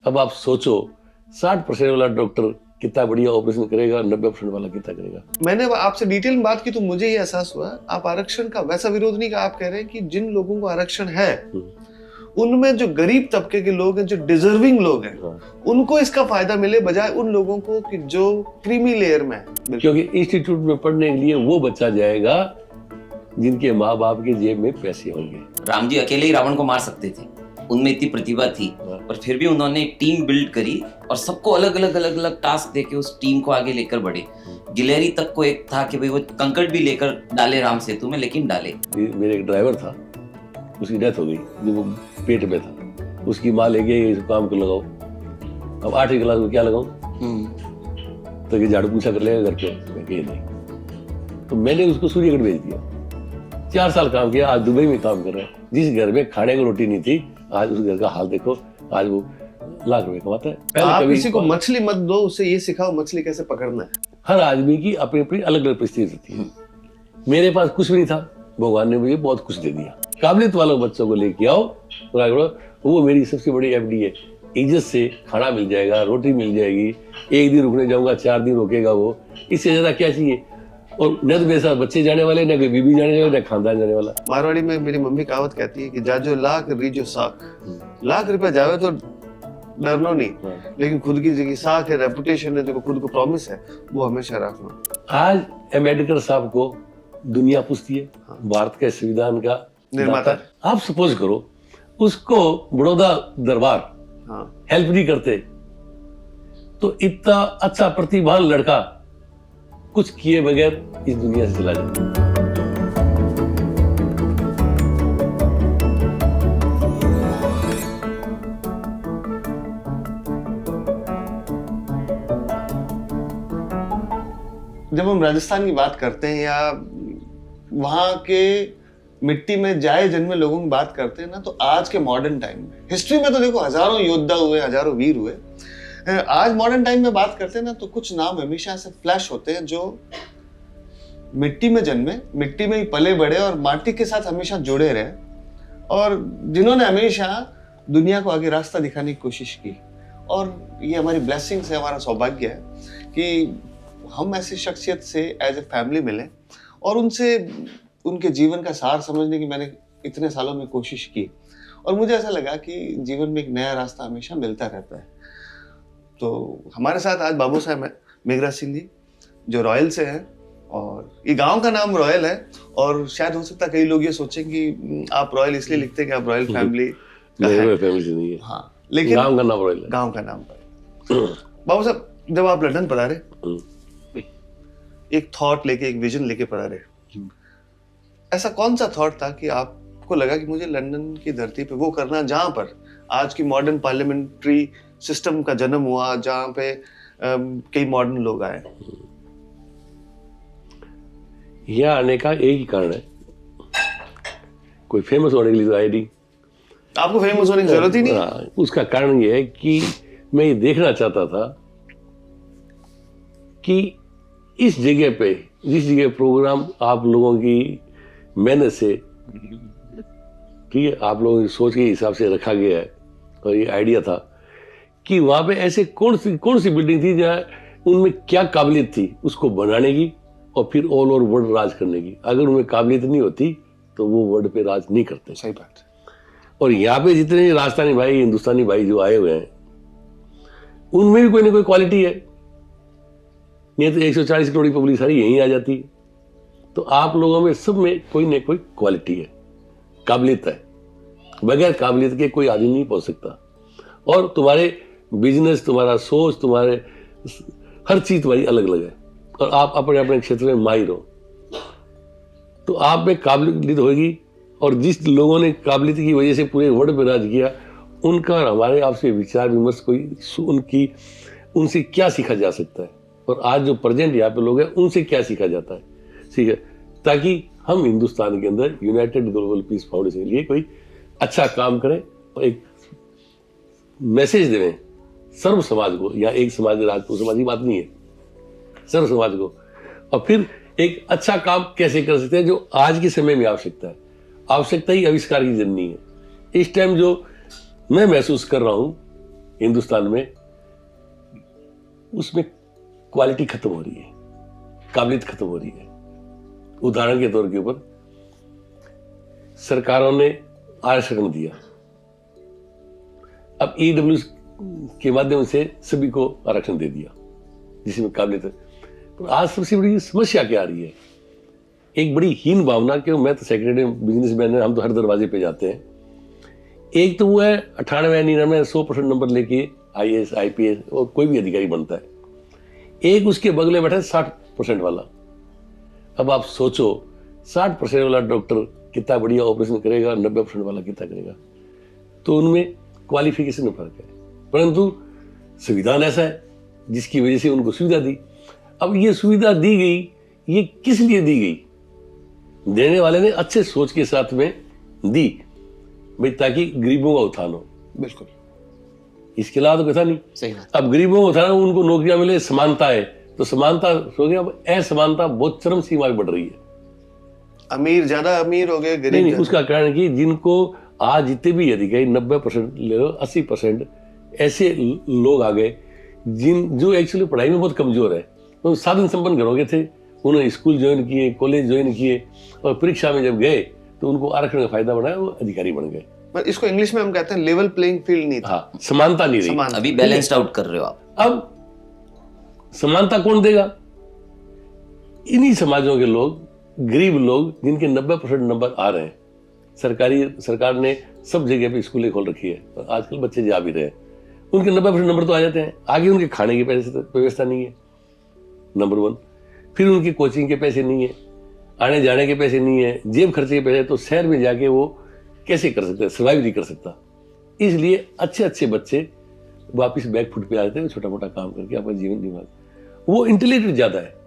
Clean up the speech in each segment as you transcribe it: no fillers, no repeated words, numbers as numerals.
अब आप सोचो 60% वाला डॉक्टर कितना बढ़िया ऑपरेशन करेगा, 90% वाला कितना करेगा। मैंने आपसे डिटेल में बात की तो मुझे ये एहसास हुआ आप आरक्षण का वैसा विरोध नहीं का, आप कह रहे हैं कि जिन लोगों को आरक्षण है उनमें जो गरीब तबके के लोग हैं, जो डिजर्विंग लोग हैं, उनको इसका फायदा मिले बजाय उन लोगों को कि जो क्रीमी लेयर में है। क्योंकि इंस्टीट्यूट में पढ़ने के लिए वो बच्चा जाएगा जिनके माँ बाप के जेब में पैसे होंगे। राम जी अकेले ही रावण को मार सकते थे, उनमें इतनी प्रतिभा थी, पर फिर भी उन्होंने एक टीम बिल्ड करी और सबको अलग अलग टास्क देके उस टीम को आगे लेकर बढ़े। गिलहरी तक को एक था कि भाई वो कंकड़ भी लेकर डाले राम सेतु में, लेकिन डाले। मेरे एक ड्राइवर था, उसकी डेथ हो गई, जो वो पेट में था। उसकी माँ ले गई इस काम को लगाओ। अब 8वीं क्लास में क्या लगाऊं, तो ये झाड़ू पूछा कर लेगा घर पे, मैं कही नहीं। तो मैंने उसको सूर्यगढ़ भेज दिया। 4 साल काम किया, आज दुबई में काम कर रहा है। जिस घर में खाने को रोटी नहीं थी, आज उस घर का हाल देखो, आज वो लाख रुपए कमाता है। आप किसी को मछली मत दो, उसे ये सिखाओ मछली कैसे पकड़ना है। हर आदमी की अपनी अपनी अलग अलग परिस्थिति होती है। मेरे पास कुछ भी नहीं था, भगवान ने मुझे बहुत कुछ दे दिया। काबिलियत वाले बच्चों को लेके आओ, वो मेरी सबसे बड़ी एफडी है। इज्जत से खाना मिल जाएगा, रोटी मिल जाएगी। 1 दिन रुकने जाऊंगा, 4 दिन रुकेगा वो, इससे ज्यादा क्या चाहिए। और न तो मेरे साथ बच्चे जाने वाले, न कोई बीबी जाने वाले, न खानदान जाने वाला। मारवाड़ी में मेरी मम्मी कहावत कहती है कि जाजो लाख रीजो साख। लाख रुपया जावे तो डरना नहीं, लेकिन खुद की जो साख है, रेपुटेशन है, जो खुद को प्रॉमिस है, वो हमेशा रखना। आज अम्बेडकर साहब को दुनिया पूछती है, भारत के संविधान का निर्माता। आप सपोज करो उसको बड़ौदा दरबार हेल्प नहीं करते, तो इतना अच्छा प्रतिभावान लड़का कुछ किए बगैर इस दुनिया से चला जाता। जब हम राजस्थान की बात करते हैं या वहां के मिट्टी में जाए जन्मे लोगों की बात करते हैं ना, तो आज के मॉडर्न टाइम में, हिस्ट्री में तो देखो हजारों योद्धा हुए, हजारों वीर हुए, आज मॉडर्न टाइम में बात करते हैं ना, तो कुछ नाम हमेशा ऐसे फ्लैश होते हैं जो मिट्टी में जन्मे, मिट्टी में ही पले बढ़े और माटी के साथ हमेशा जुड़े रहे, और जिन्होंने हमेशा दुनिया को आगे रास्ता दिखाने की कोशिश की। और ये हमारी ब्लेसिंग्स है, हमारा सौभाग्य है कि हम ऐसी शख्सियत से एज ए फैमिली मिले और उनसे उनके जीवन का सार समझने की मैंने इतने सालों में कोशिश की, और मुझे ऐसा लगा कि जीवन में एक नया रास्ता हमेशा मिलता रहता है। तो हमारे साथ आज बाबू साहब हैं, मेघराज सिंह जी, जो रॉयल से हैं, और ये गांव का नाम रॉयल है। और शायद हो सकता है कई लोग ये सोचें कि आप रॉयल इसलिए लिखते हैं कि आप रॉयल फैमिली फैमिली से नहीं है। हाँ, लेकिन गांव का नाम रॉयल है। गांव का नाम रॉयल। बाबू साहब, जब आप लंदन पधारे, एक थॉट लेके, एक विजन लेके पधारे, ऐसा कौन सा थॉट था कि आपको लगा कि मुझे लंदन की धरती पे वो करना जहां पर आज की मॉडर्न पार्लियामेंट्री सिस्टम का जन्म हुआ, जहां पे कई मॉडर्न लोग आए? यहाँ आने का एक ही कारण है, कोई फेमस होने के लिए तो आए नहीं। आपको फेमस होने की जरूरत ही नहीं। उसका कारण ये है कि मैं ये देखना चाहता था कि इस जगह पे, जिस जगह प्रोग्राम आप लोगों की मेहनत से, ठीक है, आप लोगों की सोच के हिसाब से रखा गया है, और ये आइडिया था कि वहां पे ऐसे कौन सी बिल्डिंग थी जहाँ उनमें क्या काबिलियत थी उसको बनाने की, और फिर ऑल ओवर वर्ल्ड राज करने की। अगर उनमें काबिलियत नहीं होती तो वो वर्ल्ड पे राज नहीं करते। सही बात। और यहाँ पे जितने राजस्थानी भाई, हिंदुस्तानी भाई जो आए हुए हैं, उनमें भी कोई ना कोई क्वालिटी है। नहीं तो 140 करोड़ की पब्लिक सारी यहीं आ जाती है। तो आप लोगों में सब में कोई ना कोई क्वालिटी है, काबिलियत है। बगैर काबिलियत के कोई आदमी नहीं पहुंच सकता। और तुम्हारे बिजनेस, तुम्हारा सोच, तुम्हारे हर चीज तुम्हारी अलग अलग है, और आप अपने अपने क्षेत्र में माहिर हो, तो आप में काबिलियत होगी। और जिस लोगों ने काबिलियत की वजह से पूरे वर्ल्ड पे राज किया, उनका और हमारे आपसे विचार विमर्श कोई उनसे क्या सीखा जा सकता है, और आज जो प्रेजेंट यहाँ पे लोग हैं उनसे क्या सीखा जाता है, ठीक है, ताकि हम हिंदुस्तान के अंदर यूनाइटेड ग्लोबल पीस फाउंडेशन के लिए कोई अच्छा काम करें और एक मैसेज दें सर्व समाज को। या एक समाज, राजपूत समाज की बात नहीं है, सर्व समाज को। और फिर एक अच्छा काम कैसे कर सकते हैं जो आज के समय में आवश्यकता है। आवश्यकता ही आविष्कार की जननी है। इस टाइम जो मैं महसूस कर रहा हूं हिंदुस्तान में उसमें क्वालिटी खत्म हो रही है, काबिलियत खत्म हो रही है। उदाहरण के तौर के ऊपर सरकारों ने आरक्षण दिया, अब ईडब्ल्यू के माध्यम से सभी को आरक्षण दे दिया जिसमें काबिलियत है। तो आज सबसे बड़ी समस्या क्या आ रही है, एक बड़ी हीन भावना कि मैं तो सेक्रेटरी बिजनेसमैन है, हम तो हर दरवाजे पे जाते हैं। एक तो वो है 98, 99, 100% नंबर लेके IAS, IPS और कोई भी अधिकारी बनता है। एक उसके बगले बैठा है 60% वाला। अब आप सोचो 60% वाला डॉक्टर कितना बढ़िया ऑपरेशन करेगा, 90% वाला कितना करेगा। तो उनमें क्वालिफिकेशन में फर्क है, परंतु संविधान ऐसा है जिसकी वजह से उनको सुविधा दी। अब ये सुविधा दी गई, ये किस लिए दी गई? देने वाले ने अच्छे सोच के साथ में दी भाई ताकि गरीबों का उत्थान हो। बिल्कुल, इसके अलावा तो कथा नहीं। सही बात। अब गरीबों को उत्थान, उनको नौकरियां मिले, समानता है, तो समानता हो गया। अब असमानता बहुत चरम सीमा पे बढ़ रही है। अमीर ज्यादा अमीर हो गए, गरीब नहीं, ज्यादा। उसका कारण कि जिनको आज जितने भी अधिकारी 90% ले लो, 80% ऐसे लोग आ गए जो एक्चुअली पढ़ाई में बहुत कमजोर है। तो साधन संपन्न घरों के थे, उन्होंने स्कूल ज्वाइन किए, कॉलेज ज्वाइन किए और परीक्षा में जब गए तो उनको आरक्षण का फायदा बढ़ाया, वो अधिकारी बन गए। पर इसको इंग्लिश में हम कहते हैं लेवल प्लेइंग फील्ड नहीं था। हाँ, समानता नहीं रही। समान। अभी बैलेंस्ड आउट कर रहे हो आप। अब समानता कौन देगा? इन्हीं समाजों के लोग, गरीब लोग जिनके 90% नंबर आ रहे हैं। सरकार ने सब जगह पे स्कूलें खोल रखी है और आजकल बच्चे जा भी रहे हैं, उनके 90% नंबर तो आ जाते हैं। आगे उनके खाने की व्यवस्था नहीं है, नंबर 1। फिर उनकी कोचिंग के पैसे नहीं है, आने जाने के पैसे नहीं है, जेब खर्चे के पैसे, तो शहर में जाके वो कैसे कर सकते हैं, सर्वाइव नहीं कर सकता। इसलिए अच्छे बच्चे वापिस बैक फुट पे आ जाते हैं, छोटा मोटा काम करके अपना जीवन निभा। वो इंटेलिजेंट ज्यादा है।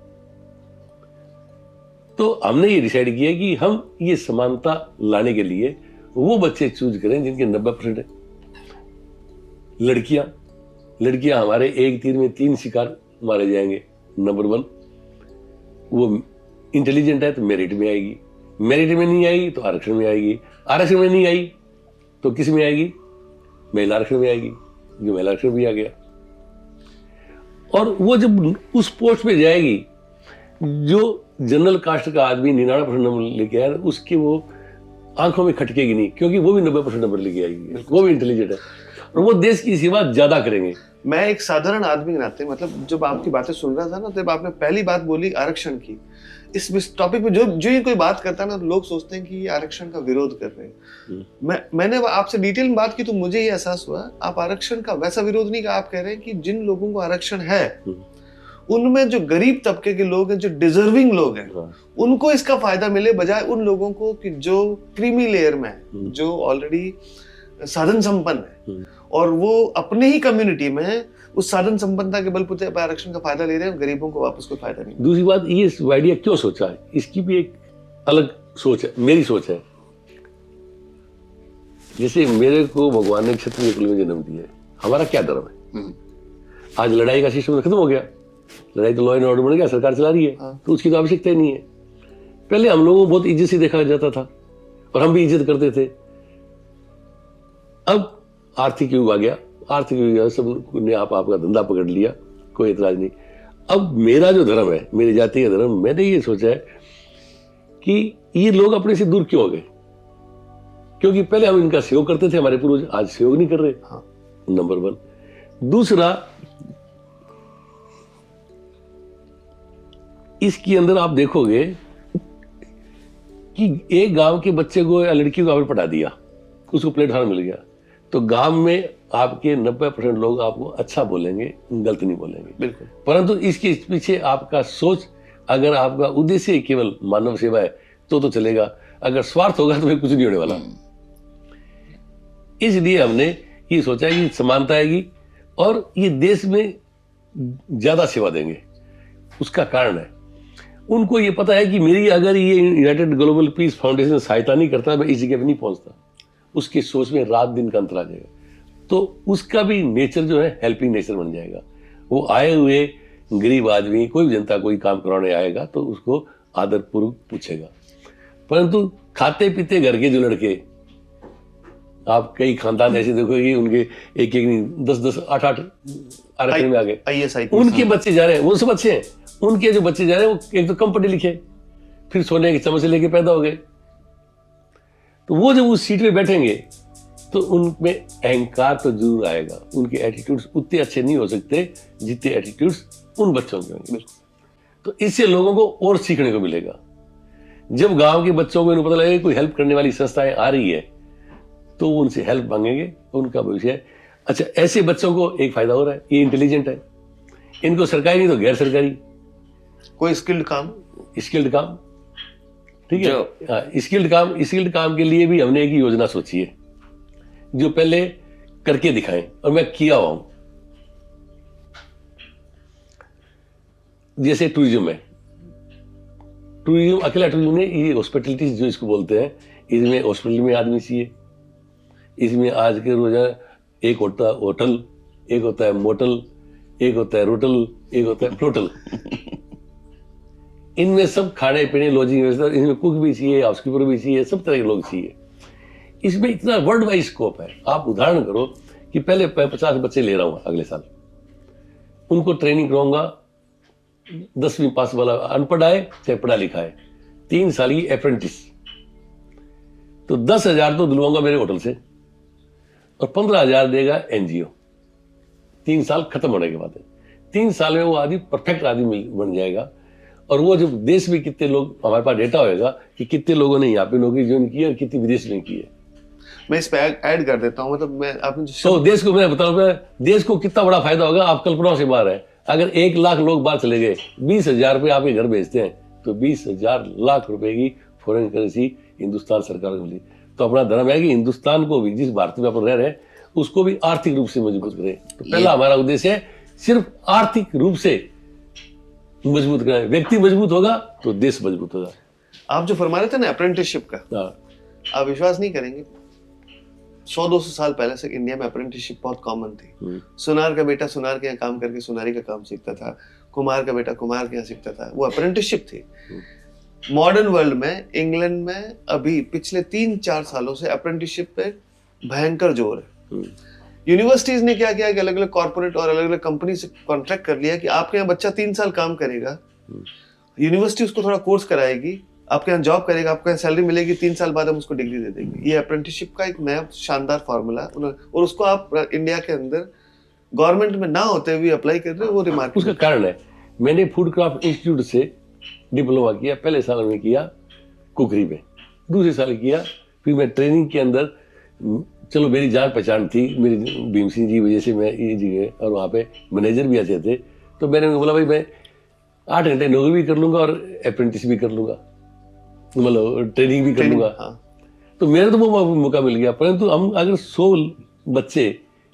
तो हमने ये डिसाइड किया कि हम ये समानता लाने के लिए वो बच्चे चूज करें जिनके 90% है। लड़कियां हमारे एक तीर में 3 शिकार मारे जाएंगे। नंबर 1, वो इंटेलिजेंट है तो मेरिट में आएगी, मेरिट में नहीं आएगी तो आरक्षण में आएगी, आरक्षण में नहीं आई तो किस में आएगी? महिला आरक्षण में आएगी, जो महिला आरक्षण भी आ गया। और वो जब उस पोस्ट पे जाएगी, जो जनरल कास्ट का आदमी 99% नंबर लेके आया, उसकी वो आंखों में खटकेगी नहीं, क्योंकि वो भी 90% नंबर लेके आएगी, वो भी इंटेलिजेंट है और वो देश की सेवा ज्यादा करेंगे। मैं एक साधारण आदमी के नाते, मतलब जब आपकी बातें सुन रहा था ना, तब आपने पहली बात बोली आरक्षण की। इस टॉपिक पे जो ये कोई बात करता है ना, लोग सोचते हैं कि ये आरक्षण का विरोध कर रहे हैं। मैंने आपसे डिटेल में बात की तो मुझे ये एहसास हुआ, आप आरक्षण का वैसा विरोध नहीं का, आप कह रहे हैं कि जिन लोगों को आरक्षण है उनमें जो गरीब तबके के लोग हैं, जो डिजर्विंग लोग हैं, उनको इसका फायदा मिले, बजाय उन लोगों को कि जो क्रीमी लेयर में है, जो ऑलरेडी साधन संपन्न है और वो अपने ही कम्युनिटी में उस साधन संपन्नता के बलबूते पर आरक्षण का फायदा ले रहे हैं, गरीबों को वापस कोई फायदा नहीं। दूसरी बात, ये आइडिया क्यों सोचा है, इसकी भी एक अलग सोच है, मेरी सोच है। जैसे मेरे को भगवान ने क्षत्रिय कुल में जन्म दिया है, हमारा क्या धर्म है? आज लड़ाई का सिस्टम खत्म हो गया, लड़ाई तो लॉ एंड ऑर्डर बन गया, सरकार चला रही है, तो उसकी तो आवश्यकता ही नहीं है। पहले हम लोगों को बहुत इज्जत से देखा जाता था और हम भी इज्जत करते थे। अब आर्थिक युग आ गया, आर्थिक युग सब ने आपका धंधा पकड़ लिया, कोई एतराज नहीं। अब मेरा जो धर्म है, मेरी जाति का धर्म, मैंने ये सोचा है कि ये लोग अपने से दूर क्यों हो गए? क्योंकि पहले हम इनका सहयोग करते थे, हमारे पूर्वज, आज सहयोग नहीं कर रहे। नंबर 1। दूसरा, इसके अंदर आप देखोगे कि एक गांव के बच्चे को या लड़की को आपने पढ़ा दिया, उसको प्लेटफॉर्म मिल गया, तो गांव में आपके 90% लोग आपको अच्छा बोलेंगे, गलत नहीं बोलेंगे। बिल्कुल। परंतु इसके पीछे आपका सोच, अगर आपका उद्देश्य केवल मानव सेवा है तो चलेगा, अगर स्वार्थ होगा तो फिर कुछ नहीं होने वाला। इसलिए हमने ये सोचा है कि समानता आएगी और ये देश में ज्यादा सेवा देंगे। उसका कारण है, उनको ये पता है कि मेरी अगर ये यूनाइटेड ग्लोबल पीस फाउंडेशन सहायता नहीं करता, मैं इस जगह पे नहीं पहुंचता। उसकी सोच में रात दिन का अंतर आ जाएगा, तो उसका भी नेचर जो है हेल्पिंग नेचर बन जाएगा। वो आए हुए गरीब आदमी, कोई भी जनता कोई काम कराने आएगा तो उसको आदरपूर्वक पूछेगा। परंतु खाते पीते घर के जो लड़के, आप कई खानदान ऐसे देखोगे उनके एक एक नहीं 10-10 8-8 आरक्षण में आ गए। IAS उनके बच्चे जा रहे हैं, वो सब अच्छे हैं, उनके जो बच्चे जा रहे हैं वो एक तो कम पढ़े लिखे, फिर सोने की चम्मच लेके पैदा हो गए। तो वो जब उस सीट पे बैठेंगे तो उनमें अहंकार तो जरूर आएगा, उनके एटीट्यूड्स उतने अच्छे नहीं हो सकते जितने एटीट्यूड्स उन बच्चों के होंगे। तो इससे लोगों को और सीखने को मिलेगा। जब गांव के बच्चों को इन्हें पता लगेगा कोई हेल्प करने वाली संस्थाएं आ रही है तो वो उनसे हेल्प मांगेंगे, उनका भविष्य है। अच्छा, ऐसे बच्चों को एक फायदा हो रहा है, ये इंटेलिजेंट है, इनको सरकारी नहीं तो गैर सरकारी कोई स्किल्ड काम, स्किल्ड काम, ठीक है। स्किल्ड काम के लिए भी हमने एक योजना सोची है जो पहले करके दिखाएं, और मैं किया हुआ हूं। जैसे टूरिज्म है, टूरिज्म अकेला टूरिज्म नहीं, ये हॉस्पिटलिटी जो इसको बोलते हैं, इसमें हॉस्पिटल में आदमी चाहिए, इसमें आज के रोजाना एक होता है होटल, एक होता है मोटल, एक होता है रोटल, एक होता है फ्लोटल। इनमें सब खाने पीने लॉजिंग व्यवस्था, इसमें कुक भी चाहिए, हाउसकीपर भी चाहिए, सब तरह के लोग चाहिए। इसमें इतना वर्ल्ड वाइड स्कोप है। आप उदाहरण करो कि पहले 50 बच्चे ले रहा हूं अगले साल, उनको ट्रेनिंग कराऊंगा, 10वीं पास वाला अनपढ़ आए चाहे पढ़ा लिखा है, 3 साल की अप्रेंटिस, तो 10,000 तो दिलवाऊंगा मेरे होटल से और 15,000 देगा एनजीओ। 3 साल खत्म होने के बाद 3 साल में वो आदमी परफेक्ट आदमी बन जाएगा। और वो जब देश में कितने लोग, हमारे पास डेटा होएगा कि कितने लोगों ने यहाँ पे नौकरी ज्वाइन की है और कितनी विदेश में की है। मैं इस पे ऐड कर देता हूँ, मतलब मैं आपने तो देश को मैं बता रहा हूँ, देश को कितना बड़ा फायदा होगा, आप कल्पना से बाहर है। अगर 1 लाख लोग बाहर चले गए, 20,000 रुपये आपके घर भेजते हैं, तो 20,000 लाख रुपए की फॉरेन करेंसी हिंदुस्तान सरकार को मिली। तो अपना धर्म है कि हिंदुस्तान को भी, जिस भारत में अपन रह रहे हैं, उसको भी आर्थिक रूप से मजबूत करें। तो पहला हमारा उद्देश्य है सिर्फ आर्थिक रूप से मजबूत करें। व्यक्ति मजबूत होगा तो देश मजबूत होगा। आप जो फरमा रहे थे ना अप्रेंटिसशिप का, हाँ। आप विश्वास नहीं करेंगे, 100-200 साल पहले से इंडिया में अप्रेंटिसशिप बहुत कॉमन थी। सुनार का बेटा सुनार के यहाँ काम करके सुनारी का काम सीखता था, कुम्हार का बेटा कुम्हार के यहाँ सीखता था, वो अप्रेंटिसशिप थी। मॉडर्न वर्ल्ड में, इंग्लैंड में अभी पिछले 3-4 सालों से अप्रेंटिसशिप पे भयंकर जोर है। यूनिवर्सिटीज ने क्या किया कि अलग अलग कॉर्पोरेट और अलग अलग कंपनी से कॉन्ट्रैक्ट कर लिया कि आपके यहाँ बच्चा 3 साल काम करेगा, यूनिवर्सिटी उसको थोड़ा कोर्स कराएगी, आपके यहाँ जॉब करेगा, आपको यहाँ सैलरी मिलेगी, 3 साल बाद हम उसको डिग्री दे देंगे। ये अप्रेंटिसशिप का एक नया शानदार फॉर्मूला, और उसको आप इंडिया के अंदर गवर्नमेंट में ना होते हुए अप्लाई कर रहे हो, वो रिमार्क। उसका कारण है, मैंने फूड क्राफ्ट इंस्टीट्यूट से डिप्लोमा किया, पहले साल में किया कुकरी पे, दूसरे साल किया, फिर मैं ट्रेनिंग के अंदर, चलो मेरी जान पहचान थी, मेरी भीम सिंह जी वजह से मैं ये जगह, और वहाँ पे मैनेजर भी अच्छे थे, तो मैंने उनको बोला भाई मैं 8 घंटे नौकरी भी कर लूंगा और अप्रेंटिस भी कर लूंगा, मतलब ट्रेनिंग भी कर लूंगा। हाँ। तो मेरे तो वो मौका मिल गया। परंतु हम अगर 100 बच्चे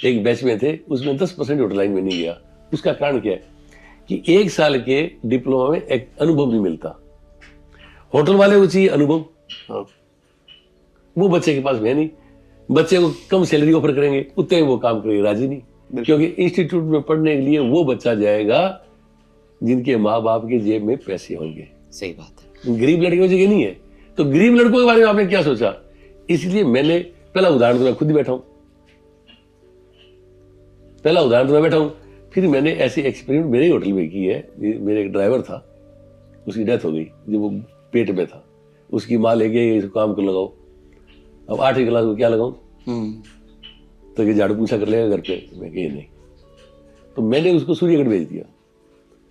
एक बैच में थे, उसमें 10% होटल लाइन में नहीं गया। उसका कारण क्या है कि 1 साल के डिप्लोमा में एक अनुभव नहीं मिलता। होटल वाले को चाहिए अनुभव, हाँ। वो बच्चे के पास है नहीं। बच्चे को कम सैलरी ऑफर करेंगे, उतने वो काम करेंगे राजी नहीं, क्योंकि इंस्टीट्यूट में पढ़ने के लिए वो बच्चा जाएगा जिनके माँ बाप के जेब में पैसे होंगे। सही बात है। गरीब लड़कियों जगह नहीं है। तो गरीब लड़कों के बारे में आपने क्या सोचा? इसलिए मैंने पहला उदाहरण तो मैं खुद ही बैठा हूं, फिर मैंने ऐसे एक्सपेरिमेंट मेरे होटल में की है। मेरे एक ड्राइवर था, उसकी डेथ हो गई जब वो पेट में था, उसकी माँ ले गई इस काम को लगाओ। अब 8वीं क्लास को क्या लगाऊं, तो ये झाड़ू पूछा कर लेगा घर पे, मैं कही नहीं। तो मैंने उसको सूर्यगढ़ भेज दिया,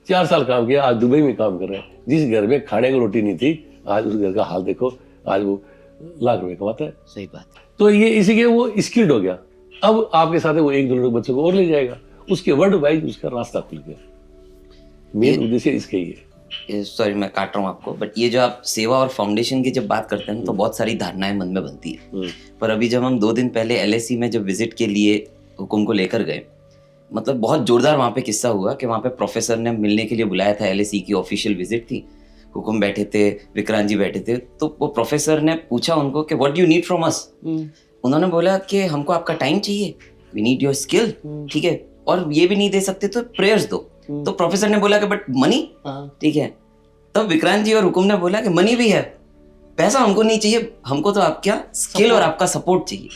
4 साल काम किया, आज दुबई में काम कर रहा है। जिस घर में खाने को रोटी नहीं थी, आज उस घर का हाल देखो, आज वो लाख रुपए कमाता है। सही बात है। तो ये इसी के वो स्किल्ड हो गया। अब आपके साथ वो 1-2 बच्चों को और ले जाएगा, उसके वर्ल्ड वाइड उसका रास्ता खुल गया। मेन उद्देश्य इसका ही है। सॉरी मैं काट रहा हूँ आपको, बट ये जो आप सेवा और फाउंडेशन की जब बात करते हैं तो बहुत सारी धारणाएं मन में बनती है। पर अभी जब हम 2 दिन पहले LSE में जब विजिट के लिए हुकुम को लेकर गए, मतलब बहुत जोरदार वहाँ पे किस्सा हुआ कि वहाँ पे प्रोफेसर ने मिलने के लिए बुलाया था। LSE की ऑफिशियल विजिट थी, हुकुम बैठे थे, विक्रांत जी बैठे थे। तो वो प्रोफेसर ने पूछा उनको कि what do you need from us. उन्होंने बोला कि हमको आपका टाइम चाहिए, वी नीड योर स्किल, ठीक है, और ये भी नहीं दे सकते तो प्रेयर्स दो। तो प्रोफेसर ने बोला कि बट मनी, ठीक है। तब विक्रांत जी और हुकुम ने बोला कि मनी भी है, पैसा हमको नहीं चाहिए, हमको तो आपका स्किल और आपका सपोर्ट चाहिए।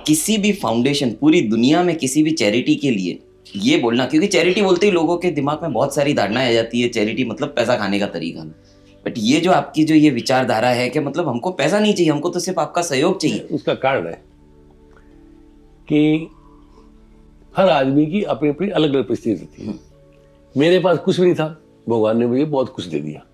किसी भी फाउंडेशन, पूरी दुनिया में किसी भी चैरिटी के लिए ये बोलना, क्योंकि चैरिटी बोलते ही लोगों के दिमाग में बहुत सारी धारणाएं आ जाती है, चैरिटी मतलब पैसा खाने का तरीका। बट ये जो आपकी जो ये विचारधारा है कि मतलब हमको पैसा नहीं चाहिए, हमको तो सिर्फ आपका सहयोग चाहिए। उसका कारण है कि हर आदमी की अपनी अपनी अलग अलग परिस्थिति होती है। मेरे पास कुछ भी नहीं था, भगवान ने मुझे बहुत कुछ दे दिया,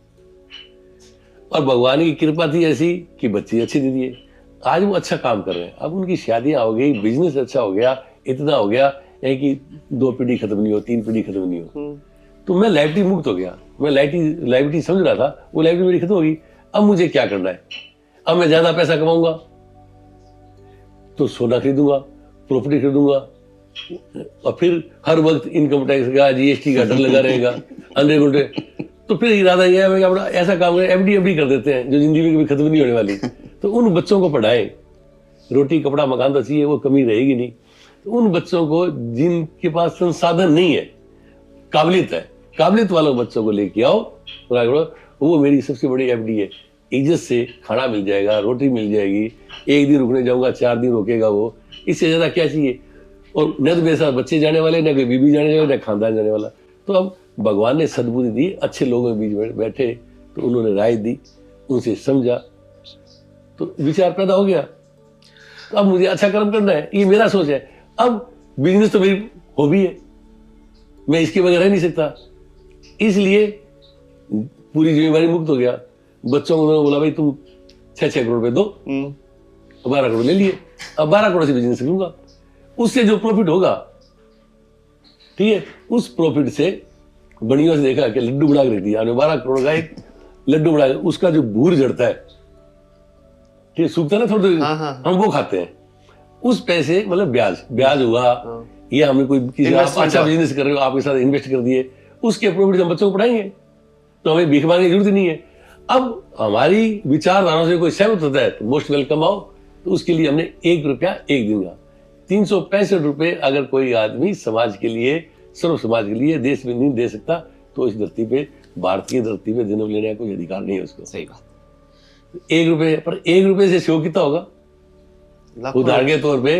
और भगवान की कृपा थी ऐसी कि बच्चे अच्छे दे दिए। आज वो अच्छा काम कर रहे हैं, अब उनकी शादियां हो गई, बिजनेस अच्छा हो गया, इतना हो गया है कि 2 पीढ़ी खत्म नहीं हो, 3 पीढ़ी खत्म नहीं हो। तो मैं लाइबिलिटी मुक्त हो गया। मैं लाइबिलिटी समझ रहा था, वो लाइबिलिटी मेरी खत्म हो गई। अब मुझे क्या करना है? अब मैं ज्यादा पैसा कमाऊंगा तो सोना खरीदूंगा, प्रॉपर्टी खरीदूंगा, और फिर हर वक्त इनकम टैक्स का, जीएसटी का डर लगा रहेगा, अंधे गुंडे। तो फिर इरादा यह है कि अपना ऐसा काम करें, एफडी कर देते हैं जो जिंदगी में कभी खत्म नहीं होने वाली। तो उन बच्चों को पढ़ाएं, रोटी कपड़ा मकान तो चाहिए, वो कमी रहेगी नहीं। तो उन बच्चों को जिनके पास संसाधन नहीं है, काबिलियत वालों बच्चों को लेके आओ और आगे बढ़ो। वो मेरी सबसे बड़ी एफडी है। इज्जत से खाना मिल जाएगा, रोटी मिल जाएगी, 1 दिन रुकने जाऊंगा 4 दिन रुकेगा वो, इससे ज्यादा क्या चाहिए? और न तो मेरे साथ बच्चे जाने वाले, न कोई बीबी जाने वाले, न खानदान जाने वाला। तो अब भगवान ने सद्बुद्धि दी, अच्छे लोगों के बीच बैठे तो उन्होंने राय दी, उनसे समझा, तो विचार पैदा हो गया। तो अब मुझे अच्छा कर्म करना है, ये मेरा सोच है। अब बिजनेस तो मेरी हॉबी है, मैं इसके बगैर रह नहीं सकता, इसलिए पूरी जिम्मेवारी मुक्त हो गया। बच्चों को उन्होंने बोला भाई तुम 6-6 करोड़ रुपए दो, 12 करोड़ ले लिए, अब 12 करोड़ से बिजनेस करूंगा, उससे जो प्रॉफिट होगा, ठीक है, उस प्रॉफिट से बढ़िया से देखा कि लड्डू बना के रख दिया, 12 करोड़ का एक लड्डू बना, उसका जो भूर जड़ता है, ठीक है, सूखता ना थोड़ा, हम वो खाते हैं। उस पैसे मतलब ब्याज हुआ, या हमने कोई किसी अच्छा बिजनेस कर रहे हो, आपके साथ इन्वेस्ट कर दिए, उसके प्रॉफिट हम बच्चों को पढ़ाएंगे, तो हमें भीख मांगने की जरूरत नहीं है। अब हमारी विचारधारा से कोई सहमत होता है तो मोस्ट वेलकम आओ। तो उसके लिए हमने 1 रुपया 1 दिन का 365 रुपए अगर कोई आदमी समाज के लिए, सर्व समाज के लिए, देश में नहीं दे सकता, तो इस धरती पे, भारतीय धरती पे जन्म लेने का कोई अधिकार नहीं है उसको। सही बात। 1 रुपए पर, 1 रुपए से शो कितना होगा? उदाहरण के तौर पे